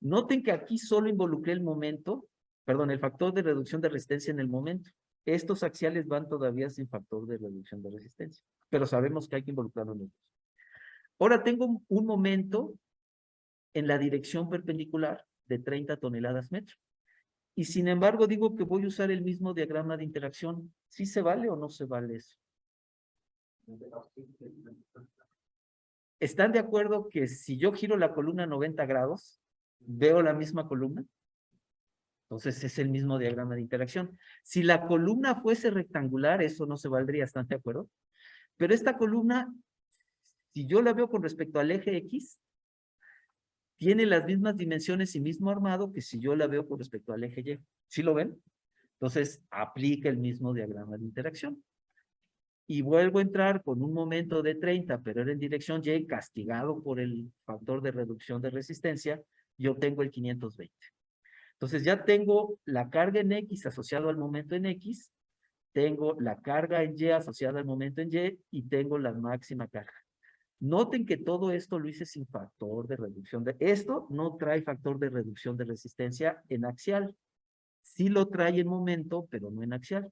Noten que aquí solo involucré el momento, perdón, el factor de reducción de resistencia en el momento. Estos axiales van todavía sin factor de reducción de resistencia, pero sabemos que hay que involucrarlo en los dos. Ahora tengo un momento en la dirección perpendicular de 30 toneladas metro. Y sin embargo digo que voy a usar el mismo diagrama de interacción. ¿Sí se vale o no se vale eso? ¿Están de acuerdo que si yo giro la columna 90 grados, veo la misma columna? Entonces es el mismo diagrama de interacción. Si la columna fuese rectangular, eso no se valdría, ¿están de acuerdo? Pero esta columna, si yo la veo con respecto al eje X, tiene las mismas dimensiones y mismo armado que si yo la veo con respecto al eje Y. ¿Sí lo ven? Entonces aplica el mismo diagrama de interacción. Y vuelvo a entrar con un momento de 30, pero era en dirección Y, castigado por el factor de reducción de resistencia, y obtengo el 520. Entonces ya tengo la carga en X asociado al momento en X, tengo la carga en Y asociada al momento en Y, y tengo la máxima carga. Noten que todo esto lo hice sin factor de reducción de... Esto no trae factor de reducción de resistencia en axial. Sí lo trae en momento, pero no en axial.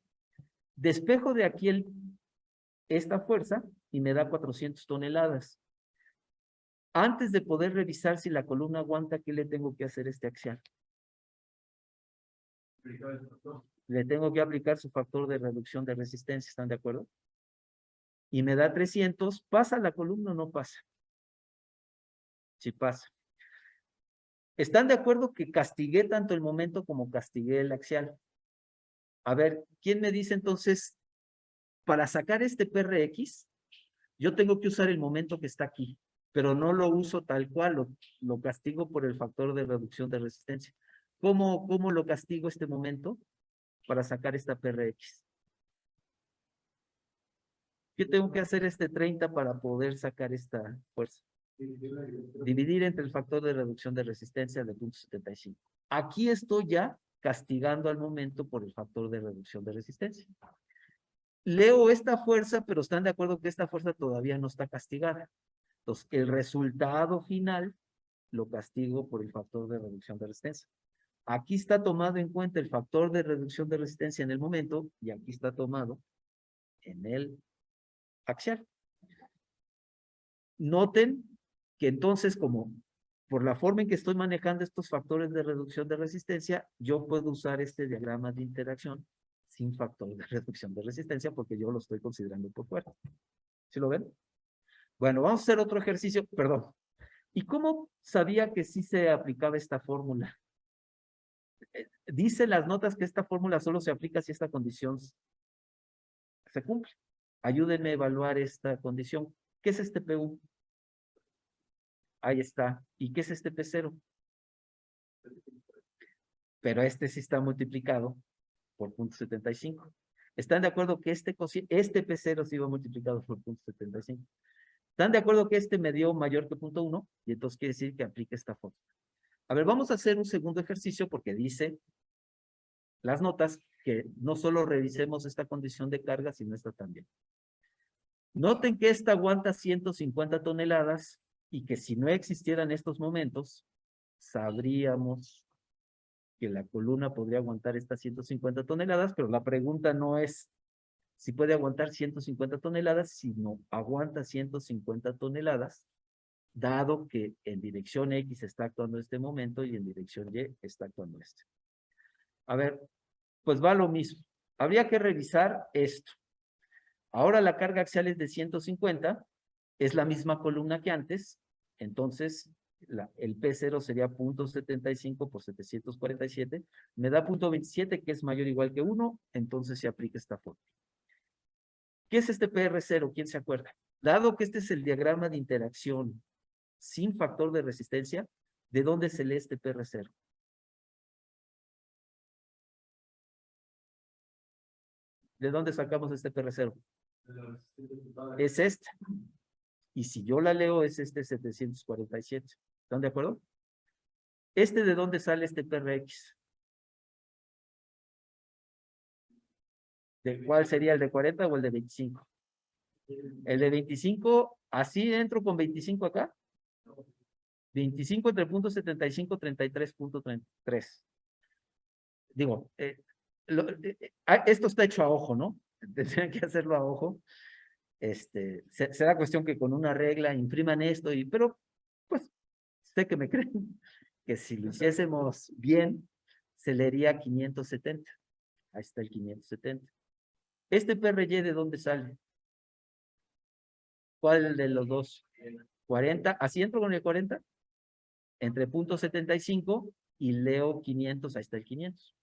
Despejo de aquí esta fuerza y me da 400 toneladas. Antes de poder revisar si la columna aguanta, ¿qué le tengo que hacer a este axial? Le tengo que aplicar su factor de reducción de resistencia, ¿están de acuerdo? Y me da 300, ¿pasa la columna o no pasa? Sí pasa. ¿Están de acuerdo que castigué tanto el momento como castigué el axial? A ver, ¿quién me dice entonces, para sacar este PRX, yo tengo que usar el momento que está aquí, pero no lo uso tal cual, lo castigo por el factor de reducción de resistencia. ¿Cómo lo castigo este momento para sacar esta PRX? ¿Qué tengo que hacer este 30 para poder sacar esta fuerza? Dividir entre el factor de reducción de resistencia de 0.75. Aquí estoy ya castigando al momento por el factor de reducción de resistencia. Leo esta fuerza, pero están de acuerdo que esta fuerza todavía no está castigada. Entonces, el resultado final lo castigo por el factor de reducción de resistencia. Aquí está tomado en cuenta el factor de reducción de resistencia en el momento y aquí está tomado en el axial. Noten que entonces, como por la forma en que estoy manejando estos factores de reducción de resistencia, yo puedo usar este diagrama de interacción sin factor de reducción de resistencia porque yo lo estoy considerando por fuera. ¿Sí lo ven? Bueno, vamos a hacer otro ejercicio, perdón. ¿Y cómo sabía que sí se aplicaba esta fórmula? Dice las notas que esta fórmula solo se aplica si esta condición se cumple. Ayúdenme a evaluar esta condición. ¿Qué es este PU? Ahí está. ¿Y qué es este P0? Pero este sí está multiplicado por 0.75. ¿Están de acuerdo que este P0 sí va multiplicado por 0.75? ¿Están de acuerdo que este me dio mayor que 0.1? Y entonces quiere decir que aplique esta fórmula. A ver, vamos a hacer un segundo ejercicio porque dice las notas que no solo revisemos esta condición de carga, sino esta también. Noten que esta aguanta 150 toneladas y que si no existieran estos momentos, sabríamos que la columna podría aguantar estas 150 toneladas, pero la pregunta no es si puede aguantar 150 toneladas, si no aguanta 150 toneladas, dado que en dirección X está actuando este momento y en dirección Y está actuando este. A ver, pues va lo mismo. Habría que revisar esto. Ahora la carga axial es de 150, es la misma columna que antes, entonces el P0 sería 0.75 por 747, me da 0.27 que es mayor o igual que 1, entonces se aplica esta fórmula. ¿Qué es este PR0? ¿Quién se acuerda? Dado que este es el diagrama de interacción sin factor de resistencia, ¿de dónde se lee este PR0? ¿De dónde sacamos este PR0? Es este. Y si yo la leo, es este 747. ¿Están de acuerdo? ¿De dónde sale este PRX? ¿De cuál sería el de 40 o el de 25? El de 25, así entro con 25 acá. 25 entre punto 75, 33.33. Digo, esto está hecho a ojo, ¿no? Tendrían que hacerlo a ojo. Será cuestión que con una regla impriman esto, pero pues sé que me creen que si lo hiciésemos bien, se leería 570. Ahí está el 570. ¿Este PRY de dónde sale? ¿Cuál de los dos? 40. ¿Así entro con el 40? Entre punto 75 y leo 500. Ahí está el 500.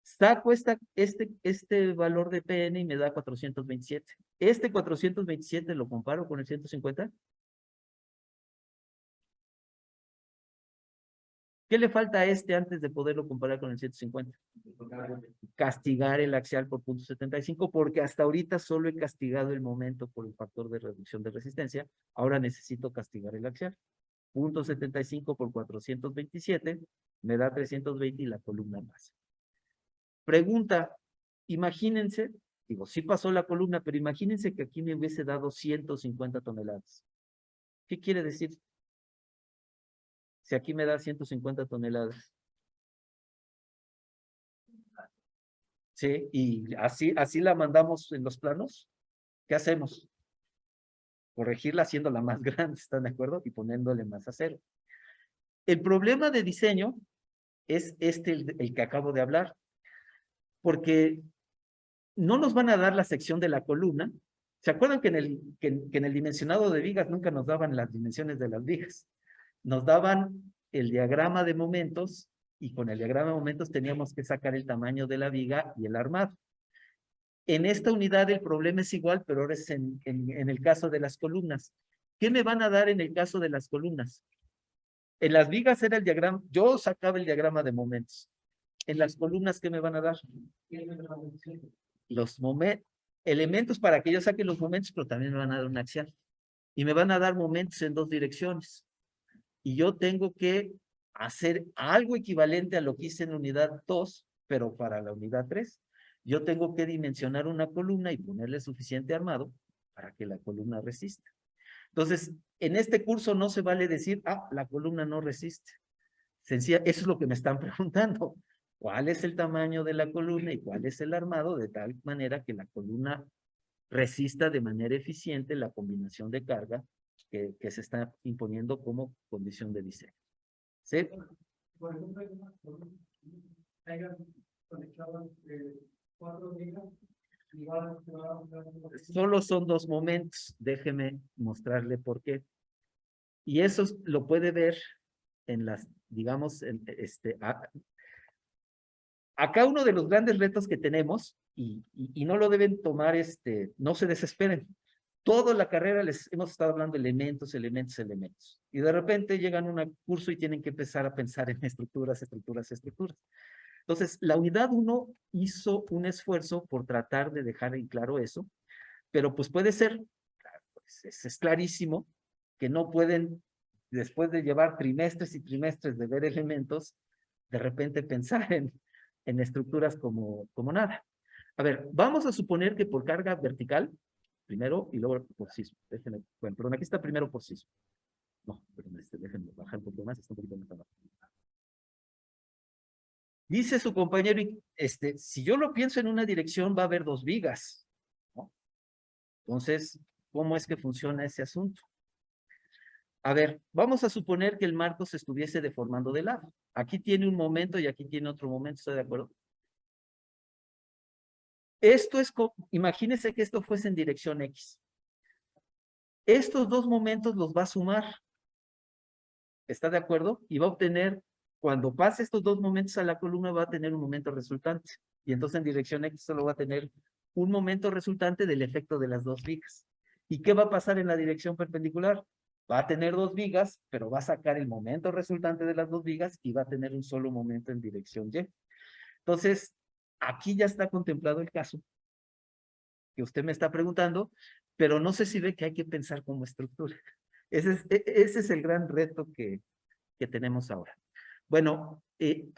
Saco este valor de PN y me da 427. Este 427 lo comparo con el 150. ¿Qué le falta a este antes de poderlo comparar con el 150? Castigar el axial por 0.75, porque hasta ahorita solo he castigado el momento por el factor de reducción de resistencia. Ahora necesito castigar el axial. 0.75 por 427 me da 320 y la columna más. Pregunta, imagínense, digo, sí pasó la columna, pero imagínense que aquí me hubiese dado 150 toneladas. ¿Qué quiere decir? Si aquí me da 150 toneladas. Sí, y así la mandamos en los planos. ¿Qué hacemos? Corregirla haciéndola más grande, ¿están de acuerdo? Y poniéndole más acero. El problema de diseño es el que acabo de hablar, porque no nos van a dar la sección de la columna. ¿Se acuerdan que en el dimensionado de vigas nunca nos daban las dimensiones de las vigas? Nos daban el diagrama de momentos y con el diagrama de momentos teníamos que sacar el tamaño de la viga y el armado. En esta unidad el problema es igual, pero ahora es en el caso de las columnas. ¿Qué me van a dar en el caso de las columnas? En las vigas era el diagrama, yo sacaba el diagrama de momentos. En las columnas, ¿qué me van a dar? Los elementos para que yo saque los momentos, pero también me van a dar un axial. Y me van a dar momentos en dos direcciones. Y yo tengo que hacer algo equivalente a lo que hice en la unidad 2, pero para la unidad 3. Yo tengo que dimensionar una columna y ponerle suficiente armado para que la columna resista. Entonces, en este curso no se vale decir, la columna no resiste. Sencilla, eso es lo que me están preguntando. ¿Cuál es el tamaño de la columna y cuál es el armado? De tal manera que la columna resista de manera eficiente la combinación de carga que se está imponiendo como condición de diseño. ¿Sí? Por ejemplo, hay conectados 4 vigas. Solo son 2 momentos. Déjeme mostrarle por qué. Y eso lo puede ver en las, digamos, acá uno de los grandes retos que tenemos, y no lo deben tomar, no se desesperen. Toda la carrera les hemos estado hablando de elementos, elementos, elementos. Y de repente llegan a un curso y tienen que empezar a pensar en estructuras, estructuras, estructuras. Entonces, la unidad 1 hizo un esfuerzo por tratar de dejar en claro eso, pero pues puede ser, pues es clarísimo que no pueden, después de llevar trimestres y trimestres de ver elementos, de repente pensar en estructuras como nada. A ver, vamos a suponer que por carga vertical, primero y luego por sismo. Déjenme, bueno, perdón, aquí está primero por sismo. No, perdón, déjenme bajar un poquito más, está un poquito más abajo. Dice su compañero, si yo lo pienso en una dirección, va a haber dos vigas, ¿no? Entonces, ¿cómo es que funciona ese asunto? A ver, vamos a suponer que el marco se estuviese deformando de lado. Aquí tiene un momento y aquí tiene otro momento, ¿está de acuerdo? Esto es, imagínense que esto fuese en dirección X. Estos dos momentos los va a sumar. ¿Está de acuerdo? Y va a obtener, cuando pase estos dos momentos a la columna, va a tener un momento resultante. Y entonces en dirección X solo va a tener un momento resultante del efecto de las dos vigas. ¿Y qué va a pasar en la dirección perpendicular? Va a tener dos vigas, pero va a sacar el momento resultante de las dos vigas y va a tener un solo momento en dirección Y. Entonces, aquí ya está contemplado el caso que usted me está preguntando, pero no sé si ve que hay que pensar como estructura. Ese es el gran reto que tenemos ahora. Bueno,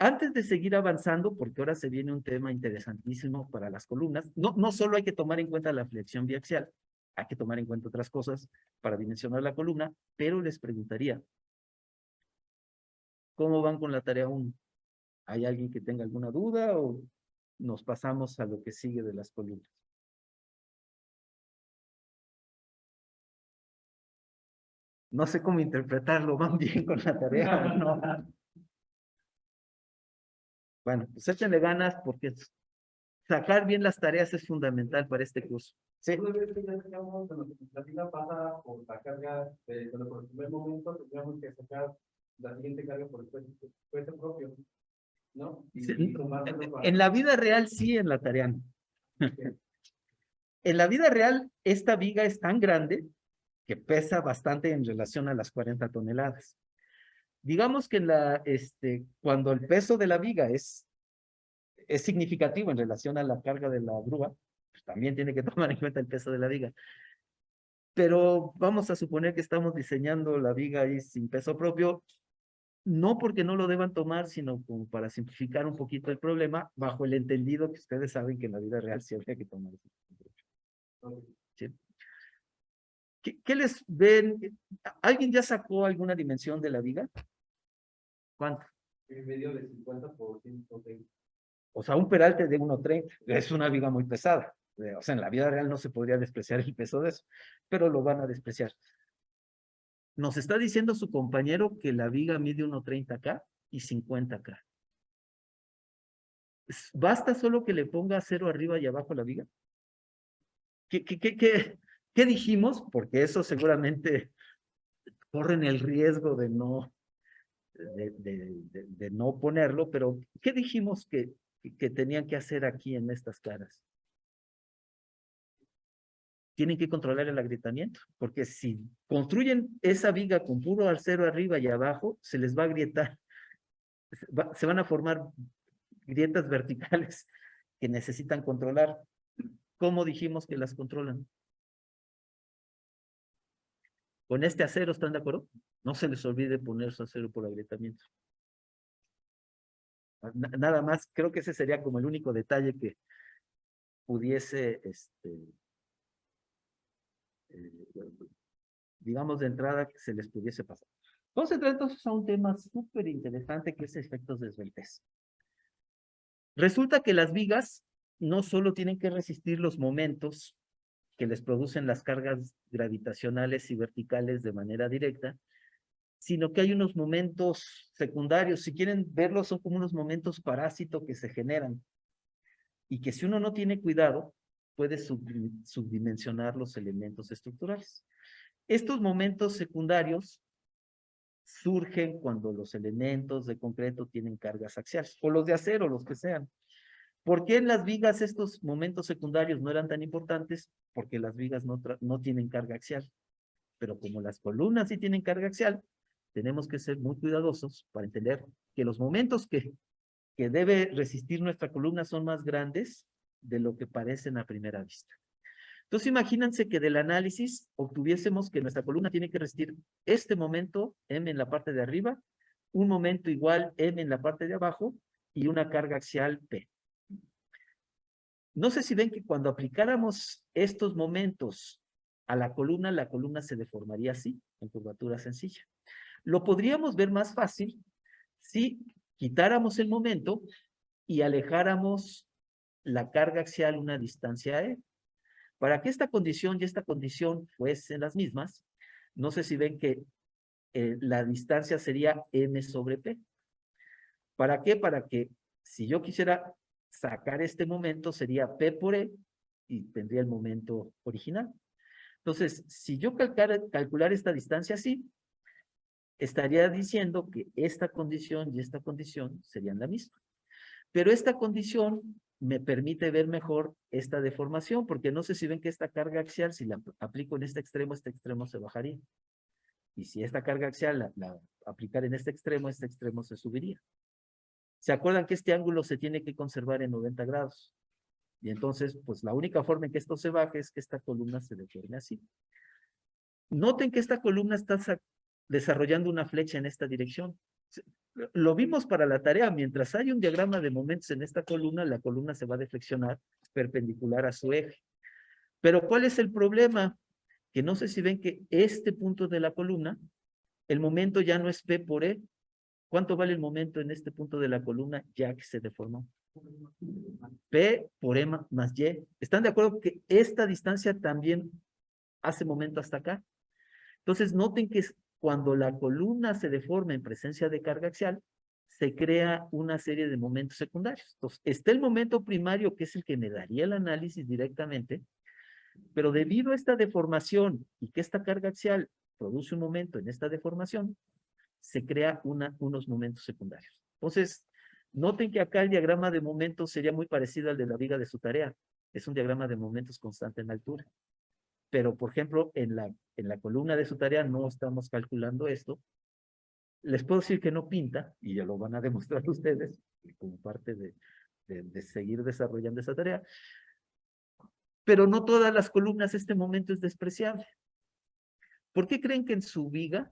antes de seguir avanzando, porque ahora se viene un tema interesantísimo para las columnas, no solo hay que tomar en cuenta la flexión biaxial, hay que tomar en cuenta otras cosas para dimensionar la columna, pero les preguntaría, ¿cómo van con la tarea 1? ¿Hay alguien que tenga alguna duda o nos pasamos a lo que sigue de las columnas? No sé cómo interpretarlo, ¿van bien con la tarea o no? Bueno, pues échenle ganas porque sacar bien las tareas es fundamental para este curso. Sí. Una vez que ya tengamos la fila pasa por la carga, bueno, por el primer momento tendríamos que sacar la siguiente carga por el puesto propio, ¿no? Sí, en la vida real sí, en la tarea no. En la vida real, esta viga es tan grande que pesa bastante en relación a las 40 toneladas. Digamos que cuando el peso de la viga es significativo en relación a la carga de la grúa, pues también tiene que tomar en cuenta el peso de la viga. Pero vamos a suponer que estamos diseñando la viga ahí sin peso propio, no porque no lo deban tomar, sino como para simplificar un poquito el problema, bajo el entendido que ustedes saben que en la vida real sí habría que tomar ese peso propio. ¿Sí? ¿Qué les ven? ¿Alguien ya sacó alguna dimensión de la viga? ¿Cuánto? En medio de 50 por 130. O sea, un peralte de 1.30 es una viga muy pesada. O sea, en la vida real no se podría despreciar el peso de eso, pero lo van a despreciar. Nos está diciendo su compañero que la viga mide 1.30 acá y 50 acá. ¿Basta solo que le ponga 0 arriba y abajo la viga? ¿Qué dijimos? Porque eso seguramente corren el riesgo de no ponerlo, pero ¿qué dijimos que tenían que hacer aquí en estas caras? Tienen que controlar el agrietamiento, porque si construyen esa viga con puro acero arriba y abajo, se les va a agrietar, se van a formar grietas verticales que necesitan controlar. ¿Cómo dijimos que las controlan? Con este acero, ¿están de acuerdo? No se les olvide poner su acero por agrietamiento. Nada más, creo que ese sería como el único detalle que pudiese, digamos de entrada, que se les pudiese pasar. Vamos a entrar entonces a un tema súper interesante que es efectos de esbeltez. Resulta que las vigas no solo tienen que resistir los momentos que les producen las cargas gravitacionales y verticales de manera directa, sino que hay unos momentos secundarios, si quieren verlos, son como unos momentos parásitos que se generan y que si uno no tiene cuidado, puede subdimensionar los elementos estructurales. Estos momentos secundarios surgen cuando los elementos de concreto tienen cargas axiales, o los de acero, los que sean. ¿Por qué en las vigas estos momentos secundarios no eran tan importantes? Porque las vigas no tienen carga axial. Pero como las columnas sí tienen carga axial, tenemos que ser muy cuidadosos para entender que los momentos que debe resistir nuestra columna son más grandes de lo que parecen a primera vista. Entonces imagínense que del análisis obtuviésemos que nuestra columna tiene que resistir este momento M en la parte de arriba, un momento igual M en la parte de abajo y una carga axial P. No sé si ven que cuando aplicáramos estos momentos a la columna se deformaría así, en curvatura sencilla. Lo podríamos ver más fácil si quitáramos el momento y alejáramos la carga axial una distancia e. Para que esta condición y esta condición fuesen las mismas, no sé si ven que la distancia sería m sobre p. ¿Para qué? Para que si yo quisiera sacar este momento sería p por e y tendría el momento original. Entonces, si yo calcular esta distancia así, estaría diciendo que esta condición y esta condición serían la misma. Pero esta condición me permite ver mejor esta deformación, porque no sé si ven que esta carga axial, si la aplico en este extremo se bajaría. Y si esta carga axial la aplicar en este extremo se subiría. ¿Se acuerdan que este ángulo se tiene que conservar en 90 grados? Y entonces, pues la única forma en que esto se baje es que esta columna se deforme así. Noten que esta columna está desarrollando una flecha en esta dirección. Lo vimos para la tarea. Mientras hay un diagrama de momentos en esta columna, la columna se va a deflexionar perpendicular a su eje. Pero ¿cuál es el problema? Que no sé si ven que este punto de la columna, el momento ya no es P por E. ¿Cuánto vale el momento en este punto de la columna ya que se deformó? P por E más Y. ¿Están de acuerdo que esta distancia también hace momento hasta acá? Entonces noten que cuando la columna se deforma en presencia de carga axial, se crea una serie de momentos secundarios. Entonces, está el momento primario, que es el que me daría el análisis directamente, pero debido a esta deformación y que esta carga axial produce un momento en esta deformación, se crea unos momentos secundarios. Entonces, noten que acá el diagrama de momentos sería muy parecido al de la viga de su tarea. Es un diagrama de momentos constante en altura. Pero, por ejemplo, en la columna de su tarea no estamos calculando esto. Les puedo decir que no pinta, y ya lo van a demostrar ustedes, como parte de seguir desarrollando esa tarea. Pero no todas las columnas este momento es despreciable. ¿Por qué creen que en su viga,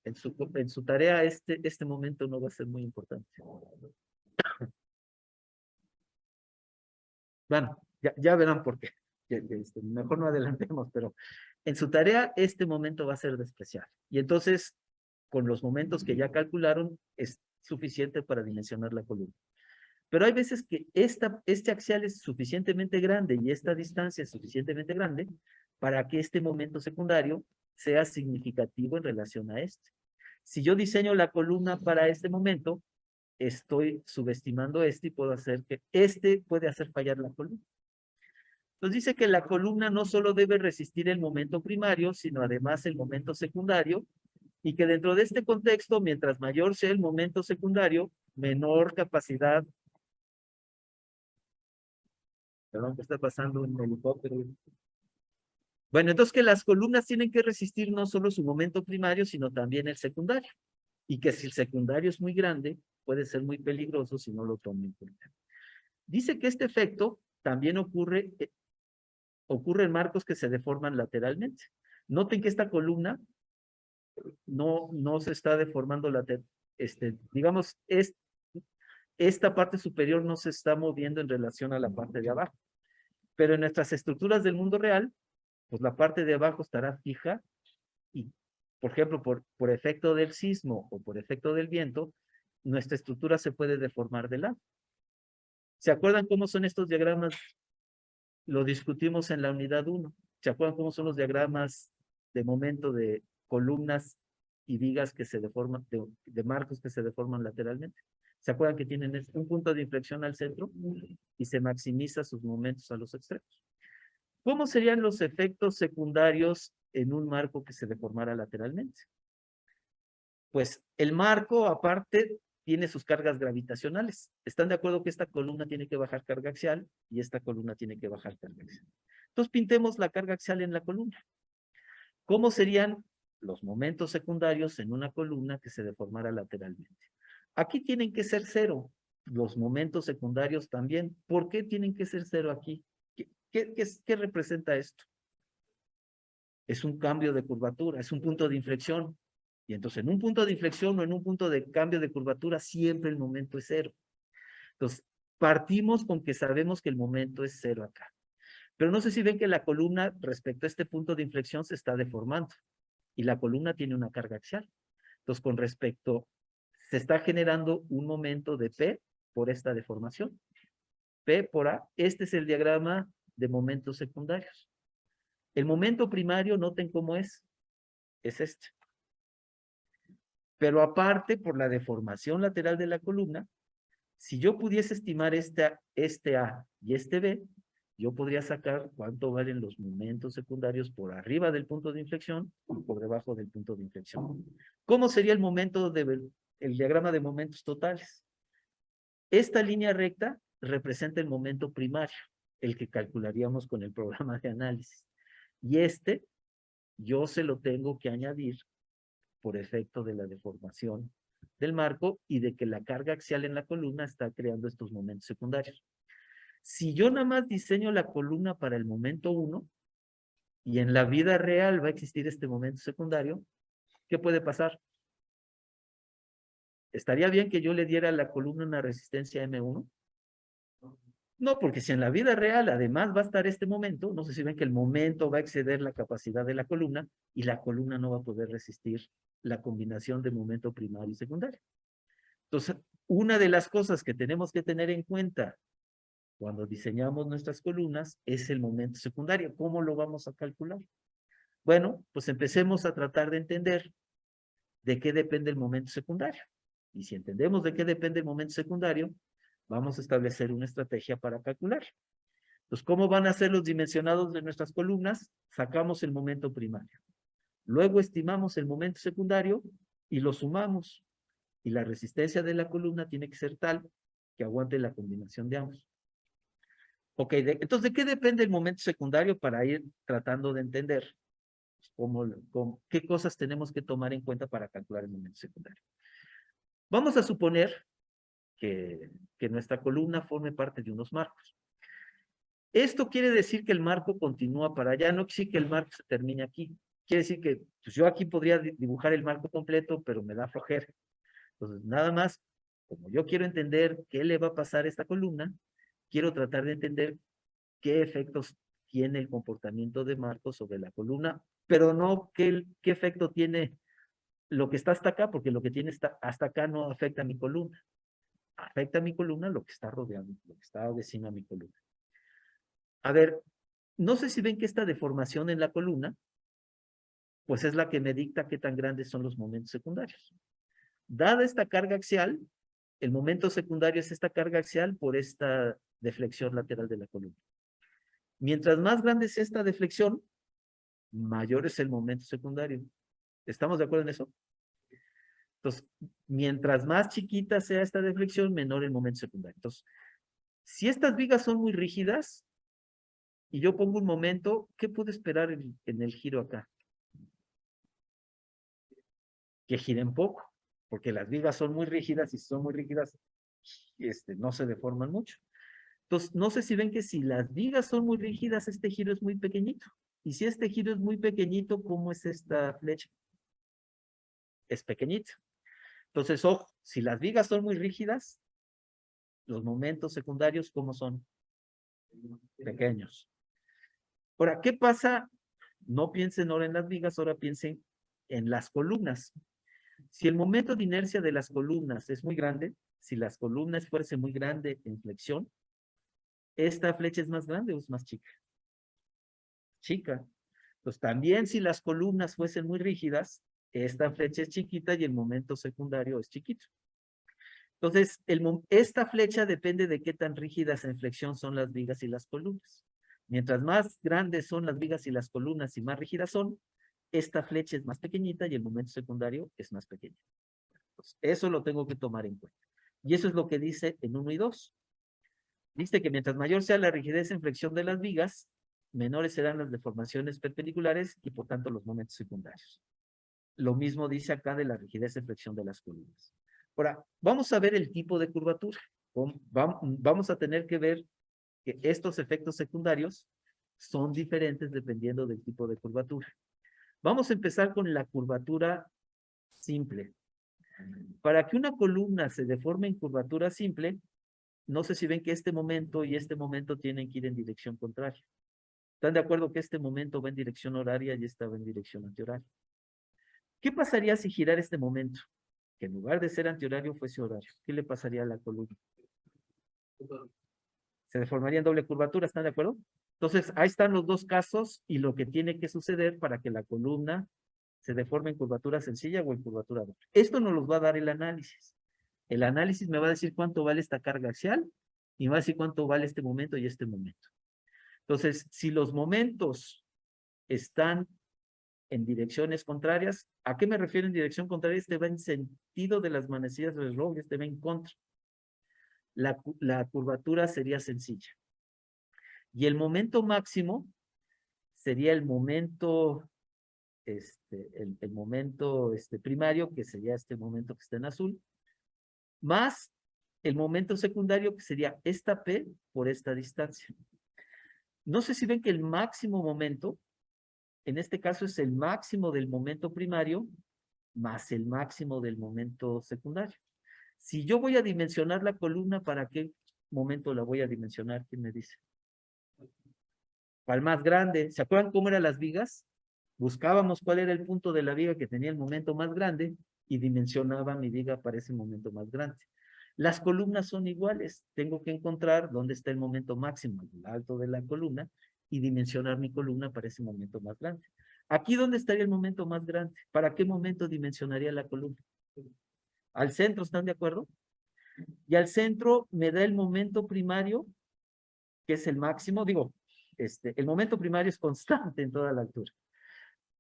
en su tarea, este momento no va a ser muy importante? Bueno, ya verán por qué. Mejor no adelantemos, pero en su tarea este momento va a ser despreciable. Y entonces, con los momentos que ya calcularon, es suficiente para dimensionar la columna. Pero hay veces que este axial es suficientemente grande y esta distancia es suficientemente grande para que este momento secundario sea significativo en relación a este. Si yo diseño la columna para este momento, estoy subestimando este y puedo hacer que este puede hacer fallar la columna. Nos dice que la columna no solo debe resistir el momento primario, sino además el momento secundario, y que dentro de este contexto, mientras mayor sea el momento secundario, menor capacidad. Perdón, ¿qué está pasando en el helicóptero? Bueno, entonces que las columnas tienen que resistir no solo su momento primario, sino también el secundario. Y que si el secundario es muy grande, puede ser muy peligroso si no lo toman en cuenta. Dice que este efecto también ocurre en marcos que se deforman lateralmente. Noten que esta columna no se está deformando lateral. Digamos, esta parte superior no se está moviendo en relación a la parte de abajo. Pero en nuestras estructuras del mundo real, pues la parte de abajo estará fija y, por ejemplo, por efecto del sismo o por efecto del viento, nuestra estructura se puede deformar de lado. ¿Se acuerdan cómo son estos diagramas? Lo discutimos en la unidad 1. ¿Se acuerdan cómo son los diagramas de momento de columnas y vigas que se deforman, de marcos que se deforman lateralmente? ¿Se acuerdan que tienen un punto de inflexión al centro y se maximiza sus momentos a los extremos? ¿Cómo serían los efectos secundarios en un marco que se deformara lateralmente? Pues el marco, aparte, tiene sus cargas gravitacionales. ¿Están de acuerdo que esta columna tiene que bajar carga axial y esta columna tiene que bajar carga axial? Entonces pintemos la carga axial en la columna. ¿Cómo serían los momentos secundarios en una columna que se deformara lateralmente? Aquí tienen que ser cero. Los momentos secundarios también. ¿Por qué tienen que ser cero aquí? ¿Qué representa esto? Es un cambio de curvatura, es un punto de inflexión. Y entonces en un punto de inflexión o en un punto de cambio de curvatura siempre el momento es cero. Entonces partimos con que sabemos que el momento es cero acá. Pero no sé si ven que la columna respecto a este punto de inflexión se está deformando. Y la columna tiene una carga axial. Entonces con respecto, se está generando un momento de P por esta deformación. P por A. Este es el diagrama de momentos secundarios. El momento primario, noten cómo es este. Pero aparte, por la deformación lateral de la columna, si yo pudiese estimar este A y este B, yo podría sacar cuánto valen los momentos secundarios por arriba del punto de inflexión y por debajo del punto de inflexión. ¿Cómo sería el diagrama de momentos totales? Esta línea recta representa el momento primario, el que calcularíamos con el programa de análisis. Y yo se lo tengo que añadir por efecto de la deformación del marco y de que la carga axial en la columna está creando estos momentos secundarios. Si yo nada más diseño la columna para el momento 1 y en la vida real va a existir este momento secundario, ¿qué puede pasar? ¿Estaría bien que yo le diera a la columna una resistencia M1? No, porque si en la vida real además va a estar este momento, no sé si ven que el momento va a exceder la capacidad de la columna y la columna no va a poder resistir la combinación de momento primario y secundario. Entonces, una de las cosas que tenemos que tener en cuenta cuando diseñamos nuestras columnas es el momento secundario. ¿Cómo lo vamos a calcular? Bueno, pues empecemos a tratar de entender de qué depende el momento secundario. Y si entendemos de qué depende el momento secundario, vamos a establecer una estrategia para calcular. Entonces, ¿cómo van a ser los dimensionados de nuestras columnas? Sacamos el momento primario. Luego estimamos el momento secundario y lo sumamos. Y la resistencia de la columna tiene que ser tal que aguante la combinación de ambos. Ok, entonces, ¿de qué depende el momento secundario para ir tratando de entender qué cosas tenemos que tomar en cuenta para calcular el momento secundario? Vamos a suponer que nuestra columna forme parte de unos marcos. Esto quiere decir que el marco continúa para allá, no quiere decir que el marco se termine aquí. Quiere decir que pues yo aquí podría dibujar el marco completo, pero me da flojera. Entonces, nada más, como yo quiero entender qué le va a pasar a esta columna, quiero tratar de entender qué efectos tiene el comportamiento de marco sobre la columna, pero no qué efecto tiene lo que está hasta acá, porque lo que tiene hasta acá no afecta a mi columna. Afecta a mi columna lo que está rodeando, lo que está vecino a mi columna. A ver, no sé si ven que esta deformación en la columna, pues es la que me dicta qué tan grandes son los momentos secundarios. Dada esta carga axial, el momento secundario es esta carga axial por esta deflexión lateral de la columna. Mientras más grande es esta deflexión, mayor es el momento secundario. ¿Estamos de acuerdo en eso? Entonces, mientras más chiquita sea esta deflexión, menor el momento secundario. Entonces, si estas vigas son muy rígidas, y yo pongo un momento, ¿qué puedo esperar en el giro acá? Que giren poco, porque las vigas son muy rígidas y si son muy rígidas, no se deforman mucho. Entonces, no sé si ven que si las vigas son muy rígidas, este giro es muy pequeñito. Y si este giro es muy pequeñito, ¿cómo es esta flecha? Es pequeñito. Entonces, ojo, si las vigas son muy rígidas, los momentos secundarios, ¿cómo son? Pequeños. Ahora, ¿qué pasa? No piensen ahora en las vigas, ahora piensen en las columnas. Si el momento de inercia de las columnas es muy grande, si las columnas fuerza muy grande en flexión, ¿esta flecha es más grande o es más chica? Chica. Pues también si las columnas fuesen muy rígidas, esta flecha es chiquita y el momento secundario es chiquito. Entonces, esta flecha depende de qué tan rígidas en flexión son las vigas y las columnas. Mientras más grandes son las vigas y las columnas y más rígidas son, esta flecha es más pequeñita y el momento secundario es más pequeño. Entonces, eso lo tengo que tomar en cuenta. Y eso es lo que dice en 1 y 2. Dice que mientras mayor sea la rigidez en flexión de las vigas, menores serán las deformaciones perpendiculares y por tanto los momentos secundarios. Lo mismo dice acá de la rigidez en flexión de las columnas. Ahora, vamos a ver el tipo de curvatura. Vamos a tener que ver que estos efectos secundarios son diferentes dependiendo del tipo de curvatura. Vamos a empezar con la curvatura simple. Para que una columna se deforme en curvatura simple, no sé si ven que este momento y este momento tienen que ir en dirección contraria. ¿Están de acuerdo que este momento va en dirección horaria y esta va en dirección antihoraria? ¿Qué pasaría si girar este momento? Que en lugar de ser antihorario fuese horario. ¿Qué le pasaría a la columna? Se deformaría en doble curvatura, ¿están de acuerdo? Entonces, ahí están los dos casos y lo que tiene que suceder para que la columna se deforme en curvatura sencilla o en curvatura doble. Esto nos los va a dar el análisis. El análisis me va a decir cuánto vale esta carga axial y me va a decir cuánto vale este momento y este momento. Entonces, si los momentos están en direcciones contrarias, ¿a qué me refiero en dirección contraria? Este va en sentido de las manecillas del reloj, este va en contra. La curvatura sería sencilla. Y el momento máximo sería el momento, el momento primario, que sería este momento que está en azul, más el momento secundario, que sería esta P por esta distancia. No sé si ven que el máximo momento, en este caso es el máximo del momento primario, más el máximo del momento secundario. Si yo voy a dimensionar la columna, ¿para qué momento la voy a dimensionar? ¿Quién me dice? Para el más grande. ¿Se acuerdan cómo eran las vigas? Buscábamos cuál era el punto de la viga que tenía el momento más grande y dimensionaba mi viga para ese momento más grande. Las columnas son iguales. Tengo que encontrar dónde está el momento máximo, el alto de la columna, y dimensionar mi columna para ese momento más grande. Aquí, ¿dónde estaría el momento más grande? ¿Para qué momento dimensionaría la columna? Al centro, ¿están de acuerdo? Y al centro me da el momento primario, que es el máximo. Digo, el momento primario es constante en toda la altura.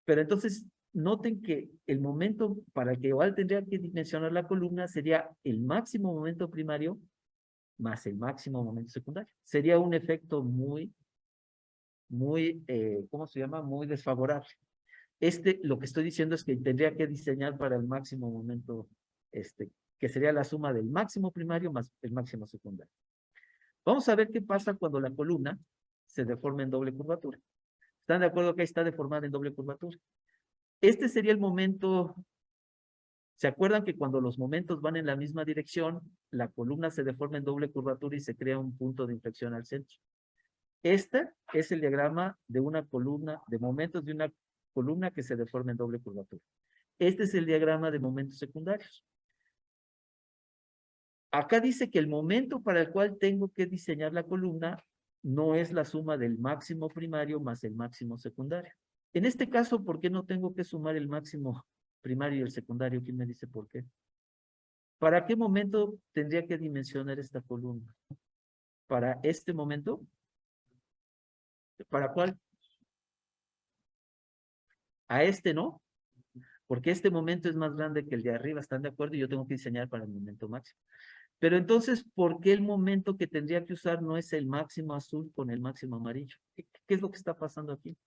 Pero entonces, noten que el momento para el que igual tendría que dimensionar la columna sería el máximo momento primario más el máximo momento secundario. Sería un efecto muy, ¿cómo se llama? Muy desfavorable. Lo que estoy diciendo es que tendría que diseñar para el máximo momento, que sería la suma del máximo primario más el máximo secundario. Vamos a ver qué pasa cuando la columna se deforma en doble curvatura. ¿Están de acuerdo que ahí está deformada en doble curvatura? Este sería el momento. ¿Se acuerdan que cuando los momentos van en la misma dirección, la columna se deforma en doble curvatura y se crea un punto de inflexión al centro? Este es el diagrama de una columna, de momentos de una columna que se deforma en doble curvatura. Este es el diagrama de momentos secundarios. Acá dice que el momento para el cual tengo que diseñar la columna no es la suma del máximo primario más el máximo secundario. En este caso, ¿por qué no tengo que sumar el máximo primario y el secundario? ¿Quién me dice por qué? ¿Para qué momento tendría que dimensionar esta columna? ¿Para este momento? ¿Para cuál? A este no, porque este momento es más grande que el de arriba, ¿están de acuerdo? Y yo tengo que diseñar para el momento máximo. Pero entonces, ¿por qué el momento que tendría que usar no es el máximo azul con el máximo amarillo? ¿Qué es lo que está pasando aquí?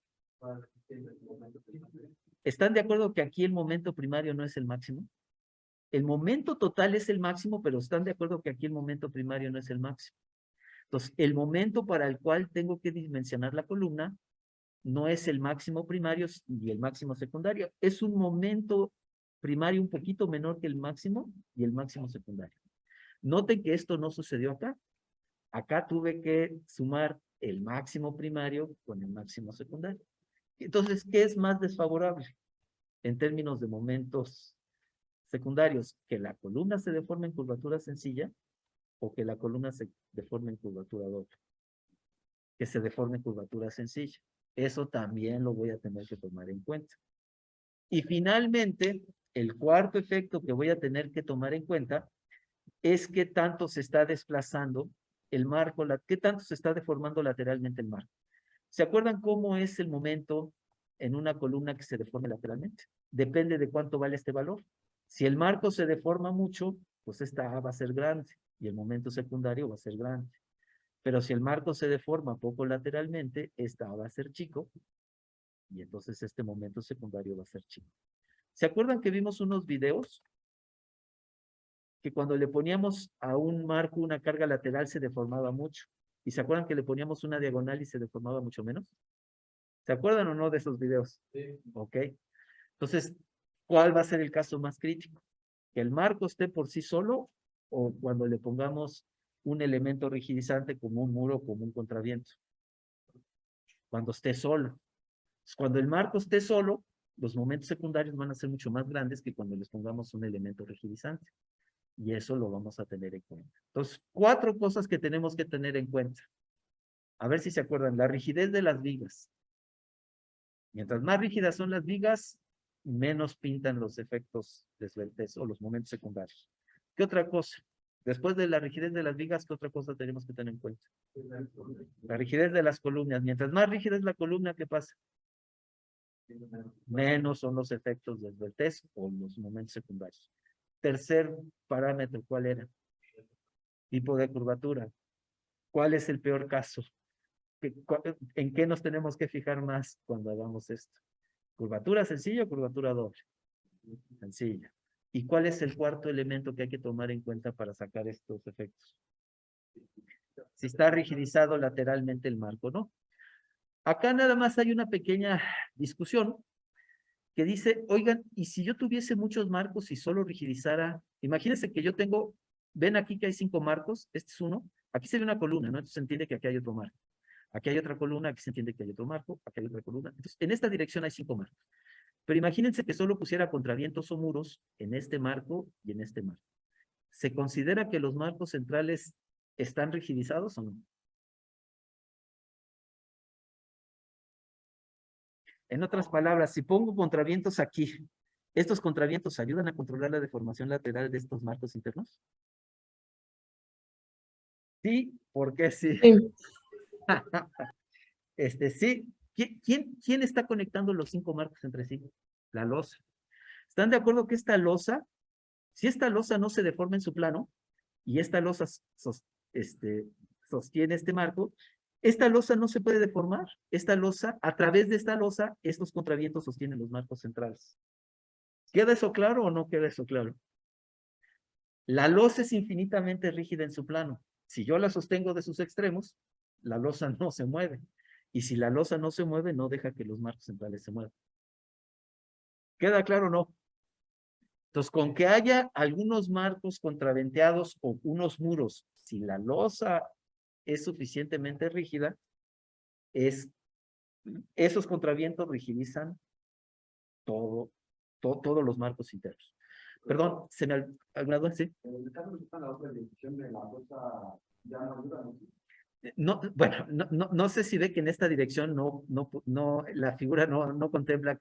¿Están de acuerdo que aquí el momento primario no es el máximo? El momento total es el máximo, pero ¿están de acuerdo que aquí el momento primario no es el máximo? Entonces, el momento para el cual tengo que dimensionar la columna no es el máximo primario y el máximo secundario. Es un momento primario un poquito menor que el máximo y el máximo secundario. Noten que esto no sucedió acá. Acá tuve que sumar el máximo primario con el máximo secundario. Entonces, ¿qué es más desfavorable en términos de momentos secundarios? ¿Que la columna se deforme en curvatura sencilla o que la columna se deforme en curvatura doble? Que se deforme en curvatura sencilla. Eso también lo voy a tener que tomar en cuenta. Y finalmente, el cuarto efecto que voy a tener que tomar en cuenta es qué tanto se está desplazando el marco, qué tanto se está deformando lateralmente el marco. ¿Se acuerdan cómo es el momento en una columna que se deforme lateralmente? Depende de cuánto vale este valor. Si el marco se deforma mucho, pues esta A va a ser grande y el momento secundario va a ser grande. Pero si el marco se deforma poco lateralmente, esta A va a ser chico y entonces este momento secundario va a ser chico. ¿Se acuerdan que vimos unos videos que cuando le poníamos a un marco una carga lateral se deformaba mucho? ¿Y se acuerdan que le poníamos una diagonal y se deformaba mucho menos? ¿Se acuerdan o no de esos videos? Sí. Ok. Entonces, ¿cuál va a ser el caso más crítico? ¿Que el marco esté por sí solo o cuando le pongamos un elemento rigidizante como un muro, como un contraviento? Cuando esté solo. Cuando el marco esté solo, los momentos secundarios van a ser mucho más grandes que cuando les pongamos un elemento rigidizante. Y eso lo vamos a tener en cuenta. Entonces, 4 cosas que tenemos que tener en cuenta. A ver si se acuerdan. La rigidez de las vigas. Mientras más rígidas son las vigas, menos pintan los efectos de esbeltez o los momentos secundarios. ¿Qué otra cosa? Después de la rigidez de las vigas, ¿qué otra cosa tenemos que tener en cuenta? La rigidez de las columnas. Mientras más rígida es la columna, ¿qué pasa? Menos son los efectos de esbeltez o los momentos secundarios. Tercer parámetro, ¿cuál era? Tipo de curvatura. ¿Cuál es el peor caso? ¿En qué nos tenemos que fijar más cuando hagamos esto? ¿Curvatura sencilla o curvatura doble? Sencilla. ¿Y cuál es el cuarto elemento que hay que tomar en cuenta para sacar estos efectos? Si está rigidizado lateralmente el marco, ¿no? Acá nada más hay una pequeña discusión que dice, oigan, ¿y si yo tuviese muchos marcos y solo rigidizara? Imagínense que yo tengo, ven aquí que hay 5 marcos, este es uno, aquí sería una columna, ¿no? Entonces se entiende que aquí hay otro marco. Aquí hay otra columna, aquí se entiende que hay otro marco, aquí hay otra columna. Entonces, en esta dirección hay 5 marcos. Pero imagínense que solo pusiera contravientos o muros en este marco y en este marco. ¿Se considera que los marcos centrales están rigidizados o no? En otras palabras, si pongo contravientos aquí, ¿estos contravientos ayudan a controlar la deformación lateral de estos marcos internos? Sí, ¿por qué sí? Sí. Sí. ¿Quién está conectando los 5 marcos entre sí? La losa. ¿Están de acuerdo que esta losa, si esta losa no se deforma en su plano, y esta losa sostiene este marco, esta losa no se puede deformar. Esta losa, a través de esta losa, estos contravientos sostienen los marcos centrales. ¿Queda eso claro o no queda eso claro? La losa es infinitamente rígida en su plano. Si yo la sostengo de sus extremos, la losa no se mueve. Y si la losa no se mueve, no deja que los marcos centrales se muevan. ¿Queda claro o no? Entonces, con que haya algunos marcos contraventeados o unos muros, si la losa es suficientemente rígida, esos contravientos rigidizan todos los marcos internos. Perdón, ¿se me alguna duda? ¿Sí? En el caso de la otra dirección de la cosa ya no ayuda, ¿no? No, bueno, no sé si ve que en esta dirección la figura no contempla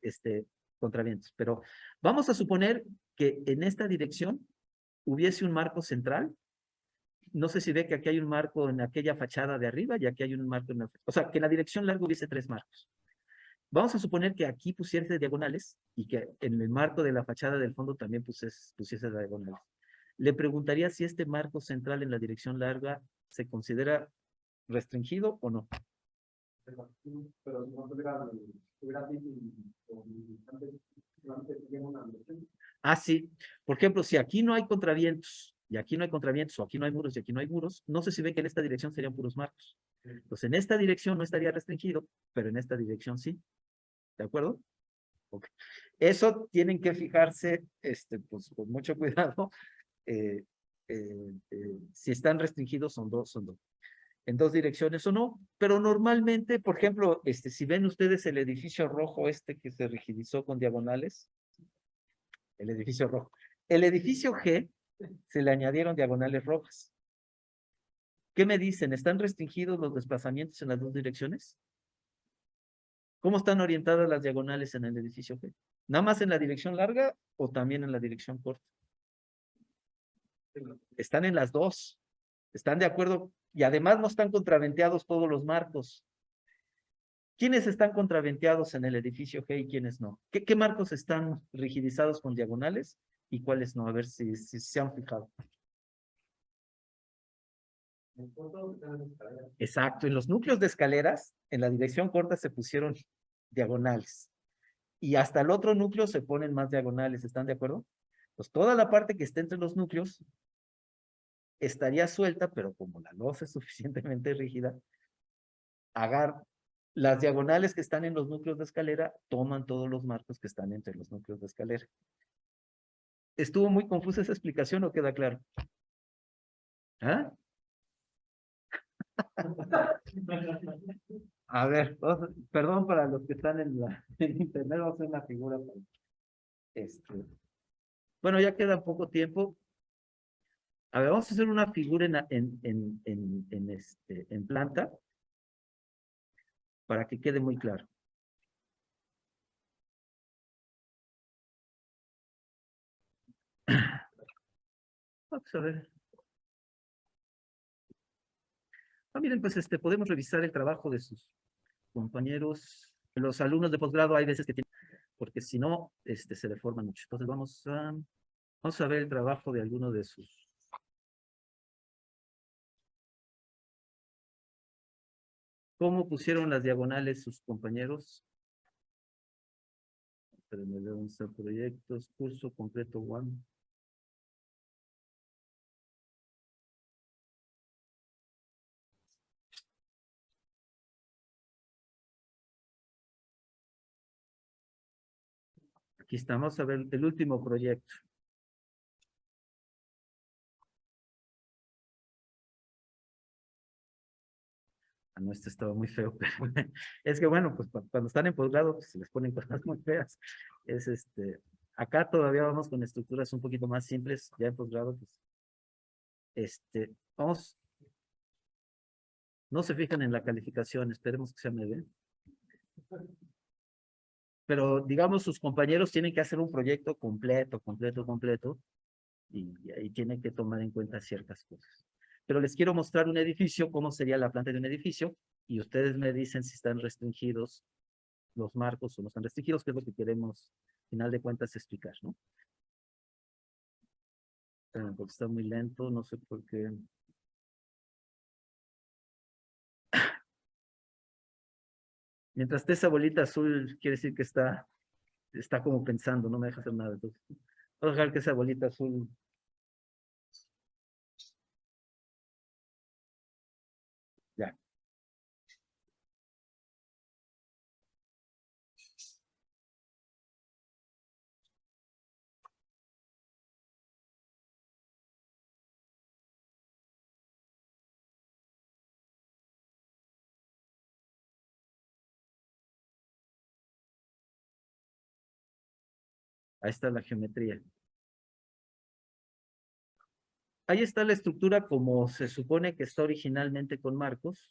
contravientos, pero vamos a suponer que en esta dirección hubiese un marco central. No sé si ve que aquí hay un marco en aquella fachada de arriba y aquí hay un marco en la, o sea, que en la dirección larga hubiese 3 marcos. Vamos a suponer que aquí pusiese diagonales y que en el marco de la fachada del fondo también pusiese diagonales. Le preguntaría si este marco central en la dirección larga se considera restringido o no. Pero si no tuviera Ah, sí. Por ejemplo, si aquí no hay contravientos, y aquí no hay contravientos, o aquí no hay muros, y aquí no hay muros, no sé si ve que en esta dirección serían puros marcos. Entonces, en esta dirección no estaría restringido, pero en esta dirección sí. ¿De acuerdo? Okay. Eso tienen que fijarse, pues, con mucho cuidado. Si están restringidos, son dos. En 2 direcciones o no, pero normalmente, por ejemplo, si ven ustedes el edificio rojo que se rigidizó con diagonales, el edificio rojo. El edificio G se le añadieron diagonales rojas. ¿Qué me dicen? ¿Están restringidos los desplazamientos en las 2 direcciones? ¿Cómo están orientadas las diagonales en el edificio G? ¿Nada más en la dirección larga o también en la dirección corta? Están en las 2. ¿Están de acuerdo? Y además no están contraventeados todos los marcos. ¿Quiénes están contraventeados en el edificio G y quiénes no? ¿Qué marcos están rigidizados con diagonales y cuáles no? A ver si se han fijado. Exacto, en los núcleos de escaleras, en la dirección corta se pusieron diagonales. Y hasta el otro núcleo se ponen más diagonales, ¿están de acuerdo? Pues toda la parte que esté entre los núcleos estaría suelta, pero como la losa es suficientemente rígida, las diagonales que están en los núcleos de escalera toman todos los marcos que están entre los núcleos de escalera. ¿Estuvo muy confusa esa explicación o queda claro? ¿Ah? A ver, perdón para los que están en internet, vamos a hacer una figura. Bueno, ya queda poco tiempo. A ver, vamos a hacer una figura en planta para que quede muy claro. Vamos a ver. Miren, pues podemos revisar el trabajo de sus compañeros. Los alumnos de posgrado hay veces que tienen, porque si no, se deforman mucho. Entonces vamos a ver el trabajo de alguno de sus. ¿Cómo pusieron las diagonales sus compañeros? Espérenme, deben ser proyectos, curso completo one. Aquí estamos a ver el último proyecto. No, este estaba muy feo, pero es que bueno, pues cuando están en posgrado, pues se les ponen cosas muy feas. Acá todavía vamos con estructuras un poquito más simples, ya en posgrado, pues, vamos, no se fijan en la calificación, esperemos que sea media. Pero digamos, sus compañeros tienen que hacer un proyecto completo, y ahí tienen que tomar en cuenta ciertas cosas. Pero les quiero mostrar un edificio, cómo sería la planta de un edificio, y ustedes me dicen si están restringidos los marcos o no están restringidos, que es lo que queremos, al final de cuentas, explicar, ¿no? Porque está muy lento, no sé por qué. Mientras esté esa bolita azul, quiere decir que está como pensando, no me deja hacer nada. Entonces, voy a dejar que esa bolita azul. Ya. Ahí está la geometría. Ahí está la estructura como se supone que está originalmente con marcos.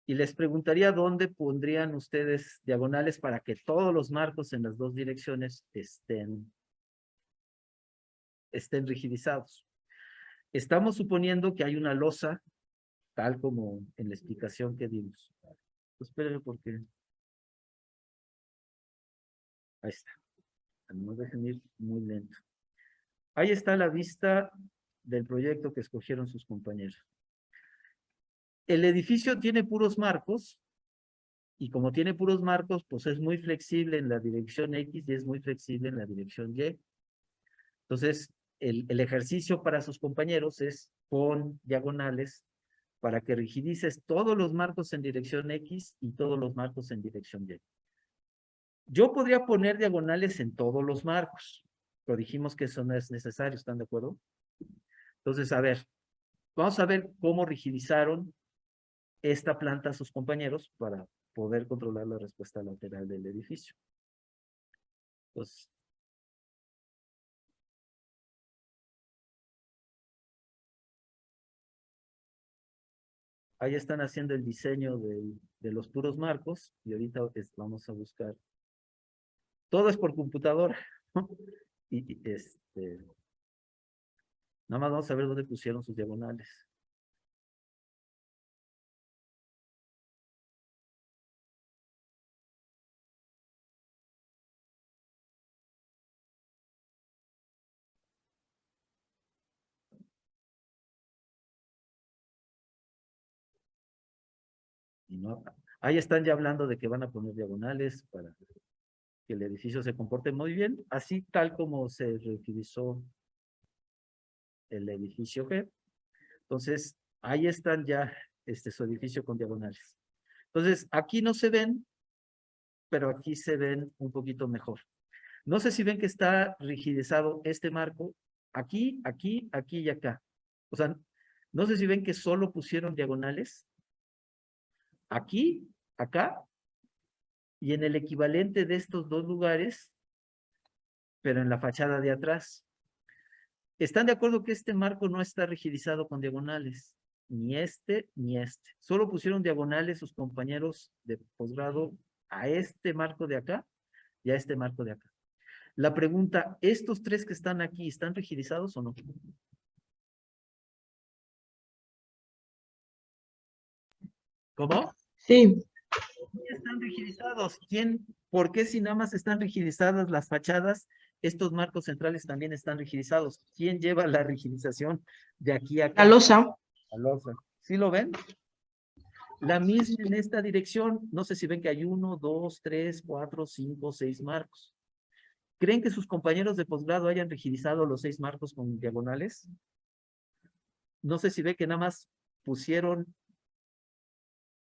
Y les preguntaría dónde pondrían ustedes diagonales para que todos los marcos en las dos direcciones estén rigidizados. Estamos suponiendo que hay una losa, tal como en la explicación que dimos. Espérenme porque. Ahí está. No dejen ir muy lento. Ahí está la vista del proyecto que escogieron sus compañeros. El edificio tiene puros marcos, y como tiene puros marcos, pues es muy flexible en la dirección X y es muy flexible en la dirección Y. Entonces, el ejercicio para sus compañeros es pon diagonales para que rigidices todos los marcos en dirección X y todos los marcos en dirección Y. Yo podría poner diagonales en todos los marcos, pero dijimos que eso no es necesario, ¿están de acuerdo? Entonces, a ver, vamos a ver cómo rigidizaron esta planta a sus compañeros para poder controlar la respuesta lateral del edificio. Entonces, ahí están haciendo el diseño de los puros marcos y ahorita vamos a buscar. Todo es por computadora. Y nada más vamos a ver dónde pusieron sus diagonales. Y no, ahí están ya hablando de que van a poner diagonales para que el edificio se comporte muy bien, así tal como se reutilizó el edificio G. Entonces, ahí están ya su edificio con diagonales. Entonces, aquí no se ven, pero aquí se ven un poquito mejor. No sé si ven que está rigidizado este marco, aquí, aquí, aquí y acá. O sea, no sé si ven que solo pusieron diagonales, aquí, acá, y en el equivalente de estos dos lugares, pero en la fachada de atrás. ¿Están de acuerdo que este marco no está rigidizado con diagonales? Ni este, ni este. Solo pusieron diagonales sus compañeros de posgrado a este marco de acá y a este marco de acá. La pregunta, ¿estos tres que están aquí están rigidizados o no? ¿Cómo? Sí. Sí están rigidizados. ¿Por qué si nada más están rigidizadas las fachadas, estos marcos centrales también están rigidizados? ¿Quién lleva la rigidización de aquí a acá? La losa. La losa. ¿Sí lo ven? La misma en esta dirección, no sé si ven que hay 1, 2, 3, 4, 5, 6 marcos. ¿Creen que sus compañeros de posgrado hayan rigidizado los 6 marcos con diagonales? No sé si ve que nada más pusieron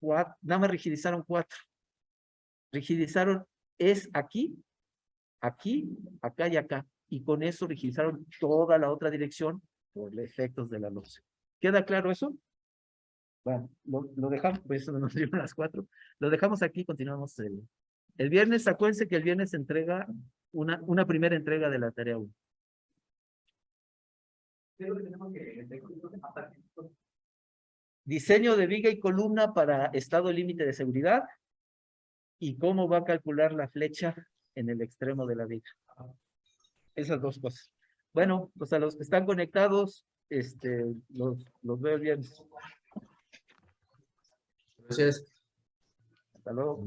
4, nada más rigidizaron 4. Rigidizaron es aquí, aquí, acá y acá. Y con eso rigidizaron toda la otra dirección por los efectos de la losa. ¿Queda claro eso? Bueno, lo dejamos, pues eso nos dieron las 4. Lo dejamos aquí, continuamos el viernes. Acuérdense que el viernes se entrega una primera entrega de la tarea 1. Diseño de viga y columna para estado límite de seguridad y cómo va a calcular la flecha en el extremo de la viga. Esas dos cosas. Bueno, pues a los que están conectados, los veo el viernes. Gracias. Hasta luego.